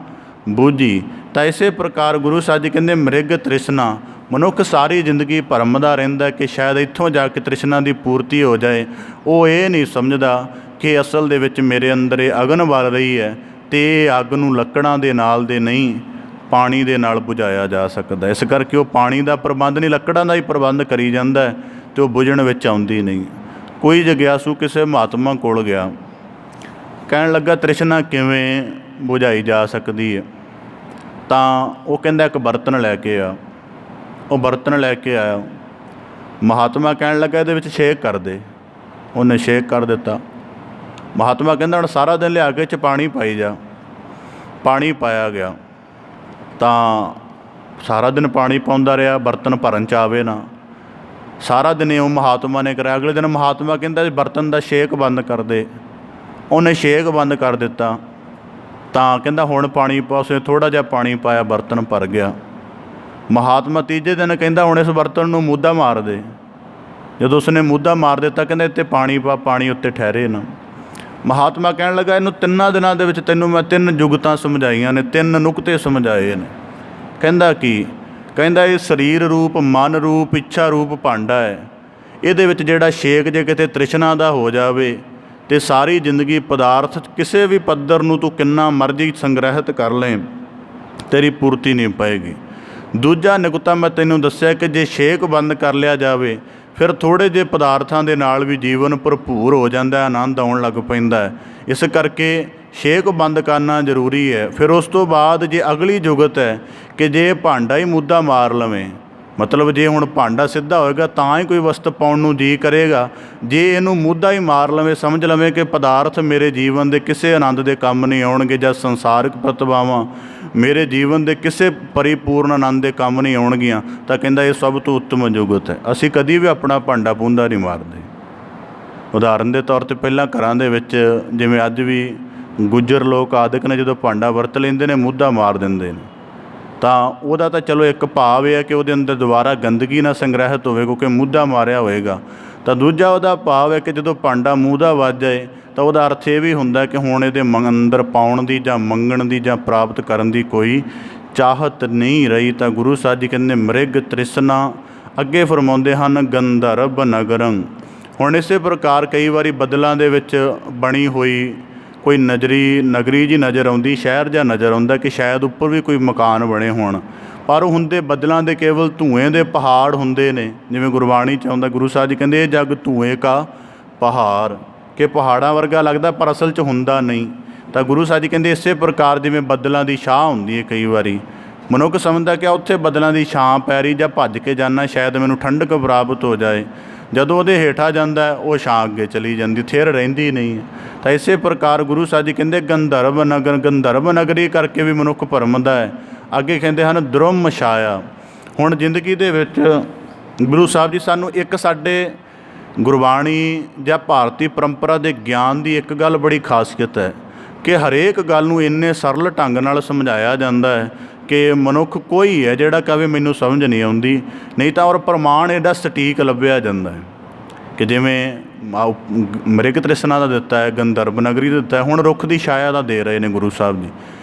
ਬੂਝੀ। ਤਾਂ ਇਸੇ ਪ੍ਰਕਾਰ ਗੁਰੂ ਸਾਹਿਬ ਜੀ ਕਹਿੰਦੇ ਮ੍ਰਿਗ ਤ੍ਰਿਸ਼ਨਾ, ਮਨੁੱਖ ਸਾਰੀ ਜ਼ਿੰਦਗੀ ਭਰਮਦਾ ਰਹਿੰਦਾ ਕਿ ਸ਼ਾਇਦ ਇੱਥੋਂ ਜਾ ਕੇ ਤ੍ਰਿਸ਼ਨਾ ਦੀ ਪੂਰਤੀ ਹੋ ਜਾਏ। ਉਹ ਇਹ ਨਹੀਂ ਸਮਝਦਾ ਕਿ ਅਸਲ ਦੇ ਵਿੱਚ ਮੇਰੇ ਅੰਦਰ ਇਹ ਅਗਨ ਬਲ ਰਹੀ ਹੈ, ਅਤੇ ਇਹ ਅੱਗ ਨੂੰ ਲੱਕੜਾਂ ਦੇ ਨਾਲ ਦੇ ਨਹੀਂ ਪਾਣੀ ਦੇ ਨਾਲ ਬੁਝਾਇਆ ਜਾ ਸਕਦਾ। ਇਸ ਕਰਕੇ ਉਹ ਪਾਣੀ ਦਾ ਪ੍ਰਬੰਧ ਨਹੀਂ, ਲੱਕੜਾਂ ਦਾ ਹੀ ਪ੍ਰਬੰਧ ਕਰੀ ਜਾਂਦਾ, ਅਤੇ ਉਹ ਬੁਝਣ ਵਿੱਚ ਆਉਂਦੀ ਨਹੀਂ। ਕੋਈ ਜਗਿਆਸੂ ਕਿਸੇ ਮਹਾਤਮਾ ਕੋਲ ਗਿਆ, ਕਹਿਣ ਲੱਗਾ ਤ੍ਰਿਸ਼ਨਾ ਕਿਵੇਂ ਬੁਝਾਈ ਜਾ ਸਕਦੀ ਹੈ। ਤਾਂ ਉਹ ਕਹਿੰਦਾ ਇੱਕ ਬਰਤਨ ਲੈ ਕੇ ਆ। ਉਹ ਬਰਤਨ ਲੈ ਕੇ ਆਇਆ। ਮਹਾਤਮਾ ਕਹਿਣ ਲੱਗਾ ਇਹਦੇ ਵਿੱਚ ਛੇਕ ਕਰ ਦੇ। ਉਹਨੇ ਛੇਕ ਕਰ ਦਿੱਤਾ। ਮਹਾਤਮਾ ਕਹਿੰਦਾ ਹੁਣ ਸਾਰਾ ਦਿਨ ਲਿਆ ਕੇ ਇਹ 'ਚ ਪਾਣੀ ਪਾਈ ਜਾ। ਪਾਣੀ ਪਾਇਆ ਗਿਆ। ਤਾਂ ਸਾਰਾ ਦਿਨ ਪਾਣੀ ਪਾਉਂਦਾ ਰਿਹਾ, ਬਰਤਨ ਭਰਨ 'ਚ ਆਵੇ ਨਾ। ਸਾਰਾ ਦਿਨ ਉਹ ਮਹਾਤਮਾ ਨੇ ਕਰਿਆ। ਅਗਲੇ ਦਿਨ ਮਹਾਤਮਾ ਕਹਿੰਦਾ ਬਰਤਨ ਦਾ ਛੇਕ ਬੰਦ ਕਰ ਦੇ। ਉਹਨੇ ਛੇਕ ਬੰਦ ਕਰ ਦਿੱਤਾ। ਤਾਂ ਕਹਿੰਦਾ ਹੁਣ ਪਾਣੀ ਪਾ। ਉਸਨੇ ਥੋੜ੍ਹਾ ਜਿਹਾ ਪਾਣੀ ਪਾਇਆ, ਬਰਤਨ ਭਰ ਗਿਆ। ਮਹਾਤਮਾ ਤੀਜੇ ਦਿਨ ਕਹਿੰਦਾ ਹੁਣ ਇਸ ਬਰਤਨ ਨੂੰ ਮੂਧਾ ਮਾਰ ਦੇ। ਜਦੋਂ ਉਸਨੇ ਮੂਧਾ ਮਾਰ ਦਿੱਤਾ, ਕਹਿੰਦਾ ਇੱਥੇ ਪਾਣੀ ਪਾ, ਪਾਣੀ ਉੱਤੇ ਠਹਿਰੇ ਨਾ। ਮਹਾਤਮਾ ਕਹਿਣ ਲੱਗਾ ਇਹਨੂੰ 3 ਦਿਨਾਂ ਦੇ ਵਿੱਚ ਤੈਨੂੰ ਮੈਂ 3 ਜੁਗਤਾਂ ਸਮਝਾਈਆਂ ਨੇ, 3 ਨੁਕਤੇ ਸਮਝਾਏ ਨੇ। ਕਹਿੰਦਾ ਕੀ? ਕਹਿੰਦਾ ਇਹ ਸਰੀਰ ਰੂਪ, ਮਨ ਰੂਪ, ਇੱਛਾ ਰੂਪ ਭਾਂਡਾ ਹੈ। ਇਹਦੇ ਵਿੱਚ ਜਿਹੜਾ ਛੇਕ ਜੇ ਕਿਤੇ ਤ੍ਰਿਸ਼ਨਾ ਦਾ ਹੋ ਜਾਵੇ ਅਤੇ ਸਾਰੀ ਜ਼ਿੰਦਗੀ ਪਦਾਰਥ ਕਿਸੇ ਵੀ ਪੱਧਰ ਨੂੰ ਤੂੰ ਕਿੰਨਾ ਮਰਜ਼ੀ ਸੰਗ੍ਰਹਿਤ ਕਰ ਲੈ, ਤੇਰੀ ਪੂਰਤੀ ਨਹੀਂ ਪਏਗੀ। ਦੂਜਾ ਨੁਕਤਾ ਮੈਂ ਤੈਨੂੰ ਦੱਸਿਆ ਕਿ ਜੇ ਛੇਕ ਬੰਦ ਕਰ ਲਿਆ ਜਾਵੇ, ਫਿਰ ਥੋੜ੍ਹੇ ਜਿਹੇ ਪਦਾਰਥਾਂ ਦੇ ਨਾਲ ਵੀ ਜੀਵਨ ਭਰਪੂਰ ਹੋ ਜਾਂਦਾ, ਆਨੰਦ ਆਉਣ ਲੱਗ ਪੈਂਦਾ ਹੈ। ਇਸ ਕਰਕੇ ਛੇਕ ਬੰਦ ਕਰਨਾ ਜ਼ਰੂਰੀ ਹੈ। ਫਿਰ ਉਸ ਤੋਂ ਬਾਅਦ ਜੇ ਅਗਲੀ ਜੁਗਤ ਹੈ ਕਿ ਜੇ ਭਾਂਡਾ ਹੀ ਮੁੱਦਾ ਮਾਰ ਲਵੇਂ, ਮਤਲਬ ਜੇ ਹੁਣ ਭਾਂਡਾ ਸਿੱਧਾ ਹੋਏਗਾ ਤਾਂ ਹੀ ਕੋਈ ਵਸਤ ਪਾਉਣ ਨੂੰ ਜੀ ਕਰੇਗਾ। ਜੇ ਇਹਨੂੰ ਮੁੱਦਾ ਹੀ ਮਾਰ ਲਵੇਂ, ਸਮਝ ਲਵੇਂ ਕਿ ਪਦਾਰਥ ਮੇਰੇ ਜੀਵਨ ਦੇ ਕਿਸੇ ਆਨੰਦ ਦੇ ਕੰਮ ਨਹੀਂ ਆਉਣਗੇ, ਜਾਂ ਸੰਸਾਰਿਕ ਪ੍ਰਤਿਭਾਵਾਂ ਮੇਰੇ ਜੀਵਨ ਦੇ ਕਿਸੇ ਪਰਿਪੂਰਨ ਆਨੰਦ ਦੇ ਕੰਮ ਨਹੀਂ ਆਉਣਗੀਆਂ, ਤਾਂ ਕਹਿੰਦਾ ਇਹ ਸਭ ਤੋਂ ਉੱਤਮ ਜੁਗਤ ਹੈ। ਅਸੀਂ ਕਦੀ ਵੀ ਆਪਣਾ ਭਾਂਡਾ ਪੂੰਦਾ ਨਹੀਂ ਮਾਰਦੇ। ਉਦਾਹਰਨ ਦੇ ਤੌਰ 'ਤੇ ਪਹਿਲਾਂ ਘਰਾਂ ਦੇ ਵਿੱਚ, ਜਿਵੇਂ ਅੱਜ ਵੀ ਗੁੱਜਰ ਲੋਕ ਆਦਿਕ ਨੇ, ਜਦੋਂ ਭਾਂਡਾ ਵਰਤ ਲੈਂਦੇ ਨੇ ਮੁੱਦਾ ਮਾਰ ਦਿੰਦੇ ਨੇ। ਤਾਂ ਉਹਦਾ ਤਾਂ ਚਲੋ ਇੱਕ ਭਾਵ ਇਹ ਹੈ ਕਿ ਉਹਦੇ ਅੰਦਰ ਦੁਬਾਰਾ ਗੰਦਗੀ ਨਾ ਸੰਗ੍ਰਹਿਤ ਹੋਵੇ, ਕਿਉਂਕਿ ਮੁੱਦਾ ਮਾਰਿਆ ਹੋਏਗਾ। ਤਾਂ ਦੂਜਾ ਉਹਦਾ ਭਾਵ ਹੈ ਕਿ ਜਦੋਂ ਭਾਂਡਾ ਮੂੰਹ ਦਾ ਵੱਜ ਜਾਏ, ਤਾਂ ਉਹਦਾ ਅਰਥ ਇਹ ਵੀ ਹੁੰਦਾ ਕਿ ਹੁਣ ਇਹਦੇ ਅੰਦਰ ਪਾਉਣ ਦੀ ਜਾਂ ਮੰਗਣ ਦੀ ਜਾਂ ਪ੍ਰਾਪਤ ਕਰਨ ਦੀ ਕੋਈ ਚਾਹਤ ਨਹੀਂ ਰਹੀ। ਤਾਂ ਗੁਰੂ ਸਾਹਿਬ ਜੀ ਕਹਿੰਦੇ ਮ੍ਰਿਗ ਤ੍ਰਿਸ਼ਨਾ, ਅੱਗੇ ਫਰਮਾਉਂਦੇ ਹਨ ਗੰਧਰਵ ਨਗਰੰ। ਹੁਣ ਇਸੇ ਪ੍ਰਕਾਰ ਕਈ ਵਾਰੀ ਬੱਦਲਾਂ ਦੇ ਵਿੱਚ ਬਣੀ ਹੋਈ ਕੋਈ ਨਗਰੀ ਜੀ ਨਜ਼ਰ ਆਉਂਦੀ, ਸ਼ਹਿਰ ਜਾਂ ਨਜ਼ਰ ਆਉਂਦਾ ਕਿ ਸ਼ਾਇਦ ਉੱਪਰ ਵੀ ਕੋਈ ਮਕਾਨ ਬਣੇ ਹੋਣ, ਪਰ ਉਹ ਹੁੰਦੇ ਬੱਦਲਾਂ ਦੇ ਕੇਵਲ ਧੂਏਂ ਦੇ ਪਹਾੜ ਹੁੰਦੇ ਨੇ। ਜਿਵੇਂ ਗੁਰਬਾਣੀ 'ਚ ਆਉਂਦਾ, ਗੁਰੂ ਸਾਹਿਬ ਜੀ ਕਹਿੰਦੇ ਇਹ ਜਗ ਧੂਏਂ ਕਾ ਪਹਾੜ, ਕਿ ਪਹਾੜਾਂ ਵਰਗਾ ਲੱਗਦਾ ਪਰ ਅਸਲ 'ਚ ਹੁੰਦਾ ਨਹੀਂ। ਤਾਂ ਗੁਰੂ ਸਾਹਿਬ ਜੀ ਕਹਿੰਦੇ ਇਸੇ ਪ੍ਰਕਾਰ ਜਿਵੇਂ ਬੱਦਲਾਂ ਦੀ ਛਾਂ ਹੁੰਦੀ ਹੈ, ਕਈ ਵਾਰੀ ਮਨੁੱਖ ਸਮਝਦਾ ਕਿ ਉੱਥੇ ਬੱਦਲਾਂ ਦੀ ਛਾਂ ਪੈ ਰਹੀ, ਜਾਂ ਭੱਜ ਕੇ ਜਾਂਦਾ ਸ਼ਾਇਦ ਮੈਨੂੰ ਠੰਡਕ ਪ੍ਰਾਪਤ ਹੋ ਜਾਏ। ਜਦੋਂ ਉਹਦੇ ਹੇਠਾਂ ਜਾਂਦਾ ਉਹ ਛਾਂ ਅੱਗੇ ਚਲੀ ਜਾਂਦੀ, ਥਿਰ ਰਹਿੰਦੀ ਨਹੀਂ। ਤਾਂ ਇਸੇ ਪ੍ਰਕਾਰ ਗੁਰੂ ਸਾਹਿਬ ਜੀ ਕਹਿੰਦੇ ਗੰਧਰਵ ਨਗਰ, ਗੰਧਰਵ ਨਗਰੀ ਕਰਕੇ ਵੀ ਮਨੁੱਖ ਭਰਮਦਾ ਹੈ। ਅੱਗੇ ਕਹਿੰਦੇ ਹਨ ਦ੍ਰੁਮ ਛਾਇਆ। ਹੁਣ ਜ਼ਿੰਦਗੀ ਦੇ ਵਿੱਚ ਗੁਰੂ ਸਾਹਿਬ ਜੀ ਸਾਨੂੰ ਇੱਕ ਸਾਡੇ ਗੁਰਬਾਣੀ ਜਾਂ ਭਾਰਤੀ ਪਰੰਪਰਾ ਦੇ ਗਿਆਨ ਦੀ ਇੱਕ ਗੱਲ ਬੜੀ ਖਾਸੀਅਤ ਹੈ ਕਿ ਹਰੇਕ ਗੱਲ ਨੂੰ ਇੰਨੇ ਸਰਲ ਢੰਗ ਨਾਲ ਸਮਝਾਇਆ ਜਾਂਦਾ ਹੈ ਕਿ ਮਨੁੱਖ ਕੋਈ ਹੈ ਜਿਹੜਾ ਕਹੇ ਮੈਨੂੰ ਸਮਝ ਨਹੀਂ ਆਉਂਦੀ, ਨਹੀਂ ਤਾਂ ਔਰ ਪ੍ਰਮਾਣ ਐਡਾ ਸਟੀਕ ਲੱਭਿਆ ਜਾਂਦਾ ਹੈ ਕਿ ਜਿਵੇਂ ਮ੍ਰਿਗ ਤ੍ਰਿਸ਼ਨਾ ਦਾ ਦਿੱਤਾ ਹੈ, ਗੰਧਰਵ ਨਗਰੀ ਦਾ ਦਿੱਤਾ ਹੈ, ਹੁਣ ਰੁੱਖ ਦੀ ਛਾਇਆ ਦਾ ਦੇ ਰਹੇ ਨੇ ਗੁਰੂ ਸਾਹਿਬ ਜੀ।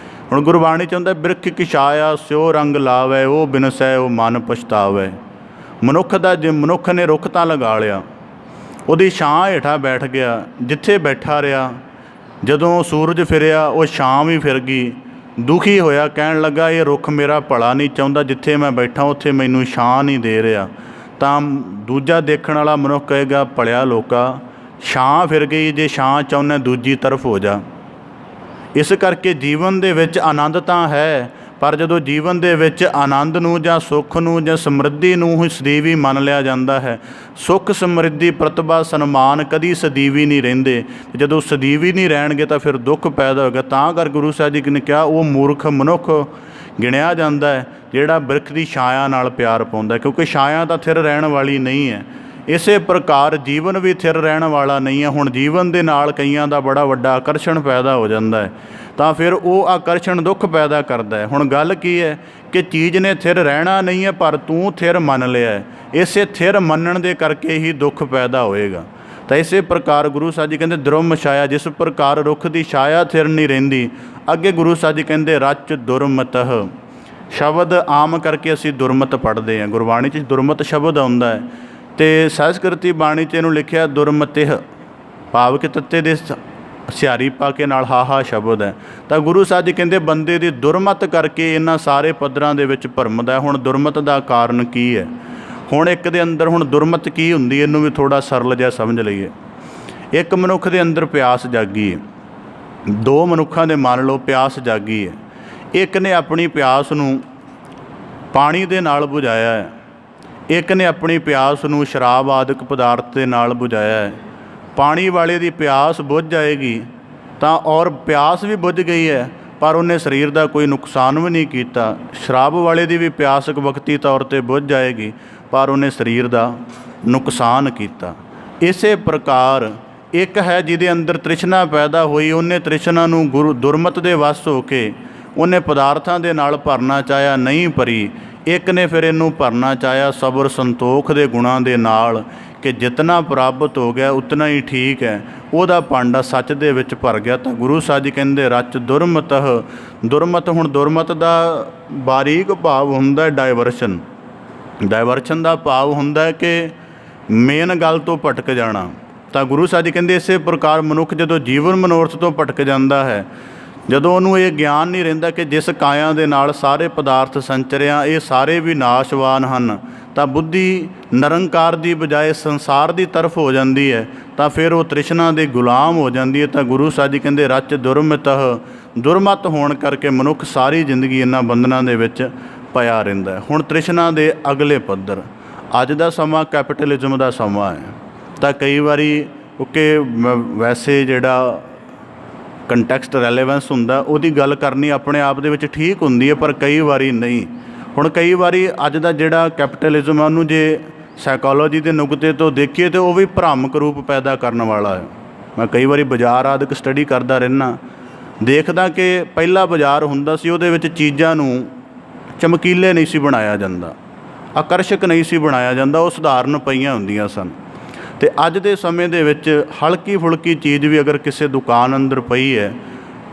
ਹੁਣ ਗੁਰਬਾਣੀ 'ਚ ਹੁੰਦਾ ਬਿਰਖ ਕੀ ਛਾਇਆ ਸਿਓ ਰੰਗ ਲਾਵੇ, ਉਹ ਬਿਨਸੈ ਉਹ ਮਨ ਪਛਤਾਵੇ। ਮਨੁੱਖ ਦਾ ਜੇ ਮਨੁੱਖ ਨੇ ਰੁੱਖ ਤਾਂ ਲਗਾ ਲਿਆ, ਉਹਦੀ ਛਾਂ ਹੇਠਾਂ ਬੈਠ ਗਿਆ, ਜਿੱਥੇ ਬੈਠਾ ਰਿਹਾ, ਜਦੋਂ ਸੂਰਜ ਫਿਰਿਆ ਉਹ ਛਾਂ ਵੀ ਫਿਰ ਗਈ, ਦੁਖੀ ਹੋਇਆ, ਕਹਿਣ ਲੱਗਾ ਇਹ ਰੁੱਖ ਮੇਰਾ ਭਲਾ ਨਹੀਂ ਚਾਹੁੰਦਾ, ਜਿੱਥੇ ਮੈਂ ਬੈਠਾ ਉੱਥੇ ਮੈਨੂੰ ਛਾਂ ਨਹੀਂ ਦੇ ਰਿਹਾ। ਤਾਂ ਦੂਜਾ ਦੇਖਣ ਵਾਲਾ ਮਨੁੱਖ ਕਹੇਗਾ ਭਲਿਆ ਲੋਕਾ, ਛਾਂ ਫਿਰ ਗਈ, ਜੇ ਛਾਂ ਚਾਹੁੰਦਾ ਦੂਜੀ ਤਰਫ ਹੋ ਜਾ। ਇਸ ਕਰਕੇ ਜੀਵਨ ਦੇ ਵਿੱਚ ਆਨੰਦ ਤਾਂ ਹੈ, ਪਰ ਜਦੋਂ ਜੀਵਨ ਦੇ ਵਿੱਚ ਆਨੰਦ ਨੂੰ ਜਾਂ ਸੁੱਖ ਨੂੰ ਜਾਂ ਸਮਰਿੱਧੀ ਨੂੰ ਹੀ ਸਦੀਵੀ ਮੰਨ ਲਿਆ ਜਾਂਦਾ ਹੈ, ਸੁੱਖ ਸਮਰਿੱਧੀ ਪ੍ਰਤਿਭਾ ਸਨਮਾਨ ਕਦੀ ਸਦੀਵੀ ਨਹੀਂ ਰਹਿੰਦੇ। ਜਦੋਂ ਸਦੀਵੀ ਨਹੀਂ ਰਹਿਣਗੇ ਤਾਂ ਫਿਰ ਦੁੱਖ ਪੈਦਾ ਹੋਏਗਾ। ਤਾਂ ਕਰ ਗੁਰੂ ਸਾਹਿਬ ਜੀ ਨੇ ਕਿਹਾ ਉਹ ਮੂਰਖ ਮਨੁੱਖ ਗਿਣਿਆ ਜਾਂਦਾ ਹੈ ਜਿਹੜਾ ਬਿਰਖ ਦੀ ਛਾਇਆ ਨਾਲ ਪਿਆਰ ਪਾਉਂਦਾ, ਕਿਉਂਕਿ ਛਾਇਆ ਤਾਂ ਥਿਰ ਰਹਿਣ ਵਾਲੀ ਨਹੀਂ ਹੈ। ਇਸੇ ਪ੍ਰਕਾਰ ਜੀਵਨ ਵੀ ਥਿਰ ਰਹਿਣ ਵਾਲਾ ਨਹੀਂ ਹੈ। ਹੁਣ ਜੀਵਨ ਦੇ ਨਾਲ ਕਈਆਂ ਦਾ ਬੜਾ ਵੱਡਾ ਆਕਰਸ਼ਣ ਪੈਦਾ ਹੋ ਜਾਂਦਾ ਹੈ, ਤਾਂ ਫਿਰ ਉਹ ਆਕਰਸ਼ਣ ਦੁੱਖ ਪੈਦਾ ਕਰਦਾ ਹੈ। ਹੁਣ ਗੱਲ ਕੀ ਹੈ ਕਿ ਚੀਜ਼ ਨੇ ਥਿਰ ਰਹਿਣਾ ਨਹੀਂ ਹੈ, ਪਰ ਤੂੰ ਥਿਰ ਮੰਨ ਲਿਆ ਹੈ, ਇਸੇ ਥਿਰ ਮੰਨਣ ਦੇ ਕਰਕੇ ਹੀ ਦੁੱਖ ਪੈਦਾ ਹੋਏਗਾ। ਤਾਂ ਇਸੇ ਪ੍ਰਕਾਰ ਗੁਰੂ ਸਾਹਿਬ ਜੀ ਕਹਿੰਦੇ ਦੁਰਮ ਛਾਇਆ, ਜਿਸ ਪ੍ਰਕਾਰ ਰੁੱਖ ਦੀ ਛਾਇਆ ਥਿਰ ਨਹੀਂ ਰਹਿੰਦੀ। ਅੱਗੇ ਗੁਰੂ ਸਾਹਿਬ ਜੀ ਕਹਿੰਦੇ ਰਚ ਦੁਰਮਤਹ, ਸ਼ਬਦ ਆਮ ਕਰਕੇ ਅਸੀਂ ਦੁਰਮਤ ਪੜ੍ਹਦੇ ਹਾਂ, ਗੁਰਬਾਣੀ 'ਚ ਦੁਰਮਤ ਸ਼ਬਦ ਆਉਂਦਾ ਹੈ, ਅਤੇ ਸੰਸਕ੍ਰਿਤੀ ਬਾਣੀ 'ਚ ਇਹਨੂੰ ਲਿਖਿਆ ਦੁਰਮਤਿਹ, ਭਾਵ ਕਿ ਤੱਤੇ ਦੇ ਸਿਆਰੀ ਪਾ ਕੇ ਨਾਲ ਹਾਹਾ ਸ਼ਬਦ ਹੈ। ਤਾਂ ਗੁਰੂ ਸਾਹਿਬ ਜੀ ਕਹਿੰਦੇ ਬੰਦੇ ਦੀ ਦੁਰਮਤ ਕਰਕੇ ਇਹਨਾਂ ਸਾਰੇ ਪੱਧਰਾਂ ਦੇ ਵਿੱਚ ਭਰਮਦਾ। ਹੁਣ ਦੁਰਮਤ ਦਾ ਕਾਰਨ ਕੀ ਹੈ? ਹੁਣ ਇੱਕ ਦੇ ਅੰਦਰ ਹੁਣ ਦੁਰਮਤ ਕੀ ਹੁੰਦੀ, ਇਹਨੂੰ ਵੀ ਥੋੜ੍ਹਾ ਸਰਲ ਜਿਹਾ ਸਮਝ ਲਈਏ। ਇੱਕ ਮਨੁੱਖ ਦੇ ਅੰਦਰ ਪਿਆਸ ਜਾਗੀ ਹੈ, ਦੋ ਮਨੁੱਖਾਂ ਦੇ ਮੰਨ ਲਓ ਪਿਆਸ ਜਾਗੀ ਹੈ। ਇੱਕ ਨੇ ਆਪਣੀ ਪਿਆਸ ਨੂੰ ਪਾਣੀ ਦੇ ਨਾਲ ਬੁਝਾਇਆ ਹੈ, ਇੱਕ ਨੇ ਆਪਣੀ ਪਿਆਸ ਨੂੰ ਸ਼ਰਾਬ ਆਦਿਕ ਪਦਾਰਥ ਦੇ ਨਾਲ ਬੁਝਾਇਆ ਹੈ। ਪਾਣੀ ਵਾਲੇ ਦੀ ਪਿਆਸ ਬੁੱਝ ਜਾਏਗੀ ਤਾਂ ਔਰ ਪਿਆਸ ਵੀ ਬੁੱਝ ਗਈ ਹੈ, ਪਰ ਉਹਨੇ ਸਰੀਰ ਦਾ ਕੋਈ ਨੁਕਸਾਨ ਵੀ ਨਹੀਂ ਕੀਤਾ। ਸ਼ਰਾਬ ਵਾਲੇ ਦੀ ਵੀ ਪਿਆਸ ਇੱਕ ਵਕਤੀ ਤੌਰ 'ਤੇ ਬੁੱਝ ਜਾਏਗੀ, ਪਰ ਉਹਨੇ ਸਰੀਰ ਦਾ ਨੁਕਸਾਨ ਕੀਤਾ। ਇਸੇ ਪ੍ਰਕਾਰ ਇੱਕ ਹੈ ਜਿਹਦੇ ਅੰਦਰ ਤ੍ਰਿਸ਼ਨਾ ਪੈਦਾ ਹੋਈ, ਉਹਨੇ ਤ੍ਰਿਸ਼ਨਾ ਨੂੰ ਦੁਰਮਤ ਦੇ ਵੱਸ ਹੋ ਕੇ ਉਹਨੇ ਪਦਾਰਥਾਂ ਦੇ ਨਾਲ ਭਰਨਾ ਚਾਹਿਆ, ਨਹੀਂ ਭਰੀ। ਇੱਕ ਨੇ ਫਿਰ ਇਹਨੂੰ ਭਰਨਾ ਚਾਹਿਆ ਸਬਰ ਸੰਤੋਖ ਦੇ ਗੁਣਾਂ ਦੇ ਨਾਲ ਕਿ ਜਿਤਨਾ ਪ੍ਰਾਪਤ ਹੋ ਗਿਆ ਉਤਨਾ ਹੀ ਠੀਕ ਹੈ, ਉਹਦਾ ਭਾਂਡਾ ਸੱਚ ਦੇ ਵਿੱਚ ਭਰ ਗਿਆ। ਤਾਂ ਗੁਰੂ ਸਾਹਿਬ ਜੀ ਕਹਿੰਦੇ ਰਚ ਦੁਰਮਤਹ, ਦੁਰਮਤ। ਹੁਣ ਦੁਰਮਤ ਦਾ ਬਾਰੀਕ ਭਾਵ ਹੁੰਦਾ ਡਾਇਵਰਸ਼ਨ। ਡਾਇਵਰਸ਼ਨ ਦਾ ਭਾਵ ਹੁੰਦਾ ਕਿ ਮੇਨ ਗੱਲ ਤੋਂ ਭਟਕ ਜਾਣਾ। ਤਾਂ ਗੁਰੂ ਸਾਹਿਬ ਜੀ ਕਹਿੰਦੇ ਇਸੇ ਪ੍ਰਕਾਰ ਮਨੁੱਖ ਜਦੋਂ ਜੀਵਨ ਮਨੋਰਥ ਤੋਂ ਭਟਕ ਜਾਂਦਾ ਹੈ, ਜਦੋਂ ਉਹਨੂੰ ਇਹ ਗਿਆਨ ਨਹੀਂ ਰਹਿੰਦਾ ਕਿ ਜਿਸ ਕਾਇਆ ਦੇ ਨਾਲ ਸਾਰੇ ਪਦਾਰਥ ਸੰਚਰਿਆ ਇਹ ਸਾਰੇ ਵੀ ਨਾਸ਼ਵਾਨ ਹਨ, ਤਾਂ ਬੁੱਧੀ ਨਿਰੰਕਾਰ ਦੀ ਬਜਾਏ ਸੰਸਾਰ ਦੀ ਤਰਫ ਹੋ ਜਾਂਦੀ ਹੈ, ਤਾਂ ਫਿਰ ਉਹ ਤ੍ਰਿਸ਼ਨਾ ਦੇ ਗੁਲਾਮ ਹੋ ਜਾਂਦੀ ਹੈ। ਤਾਂ ਗੁਰੂ ਸਾਹਿਬ ਜੀ ਕਹਿੰਦੇ ਰਚ ਦੁਰਮਤਹ, ਦੁਰਮਤ ਹੋਣ ਕਰਕੇ ਮਨੁੱਖ ਸਾਰੀ ਜ਼ਿੰਦਗੀ ਇਹਨਾਂ ਬੰਧਨਾਂ ਦੇ ਵਿੱਚ ਪਿਆ ਰਹਿੰਦਾ। ਹੁਣ ਤ੍ਰਿਸ਼ਨਾ ਦੇ ਅਗਲੇ ਪੱਧਰ, ਅੱਜ ਦਾ ਸਮਾਂ ਕੈਪੀਟਲਿਜ਼ਮ ਦਾ ਸਮਾਂ ਹੈ। ਤਾਂ ਕਈ ਵਾਰੀ ਕਿਉਂਕਿ ਵੈਸੇ ਜਿਹੜਾ ਕੰਟੈਕਸਟ ਰੈਲੇਵੈਂਸ ਹੁੰਦਾ ਉਹਦੀ ਗੱਲ ਕਰਨੀ ਆਪਣੇ ਆਪ ਦੇ ਵਿੱਚ ਠੀਕ ਹੁੰਦੀ ਹੈ, ਪਰ ਕਈ ਵਾਰੀ ਨਹੀਂ। ਹੁਣ ਕਈ ਵਾਰੀ ਅੱਜ ਦਾ ਜਿਹੜਾ ਕੈਪੀਟਲਿਜ਼ਮ ਹੈ ਉਹਨੂੰ ਜੇ ਸਾਈਕੋਲੋਜੀ ਦੇ ਨੁਕਤੇ ਤੋਂ ਦੇਖੀਏ ਤਾਂ ਉਹ ਵੀ ਭ੍ਰਾਮਕ ਰੂਪ ਪੈਦਾ ਕਰਨ ਵਾਲਾ ਹੈ। ਮੈਂ ਕਈ ਵਾਰੀ ਬਾਜ਼ਾਰ ਆਦਿਕ ਸਟੱਡੀ ਕਰਦਾ ਰਹਿੰਦਾ, ਦੇਖਦਾ ਕਿ ਪਹਿਲਾ ਬਾਜ਼ਾਰ ਹੁੰਦਾ ਸੀ, ਉਹਦੇ ਵਿੱਚ ਚੀਜ਼ਾਂ ਨੂੰ ਚਮਕੀਲੇ ਨਹੀਂ ਸੀ ਬਣਾਇਆ ਜਾਂਦਾ, ਆਕਰਸ਼ਕ ਨਹੀਂ ਸੀ ਬਣਾਇਆ ਜਾਂਦਾ, ਉਹ ਸਧਾਰਨ ਪਈਆਂ ਹੁੰਦੀਆਂ ਸਨ। ਅਤੇ ਅੱਜ ਦੇ ਸਮੇਂ ਦੇ ਵਿੱਚ ਹਲਕੀ ਫੁਲਕੀ ਚੀਜ਼ ਵੀ ਅਗਰ ਕਿਸੇ ਦੁਕਾਨ ਅੰਦਰ ਪਈ ਹੈ,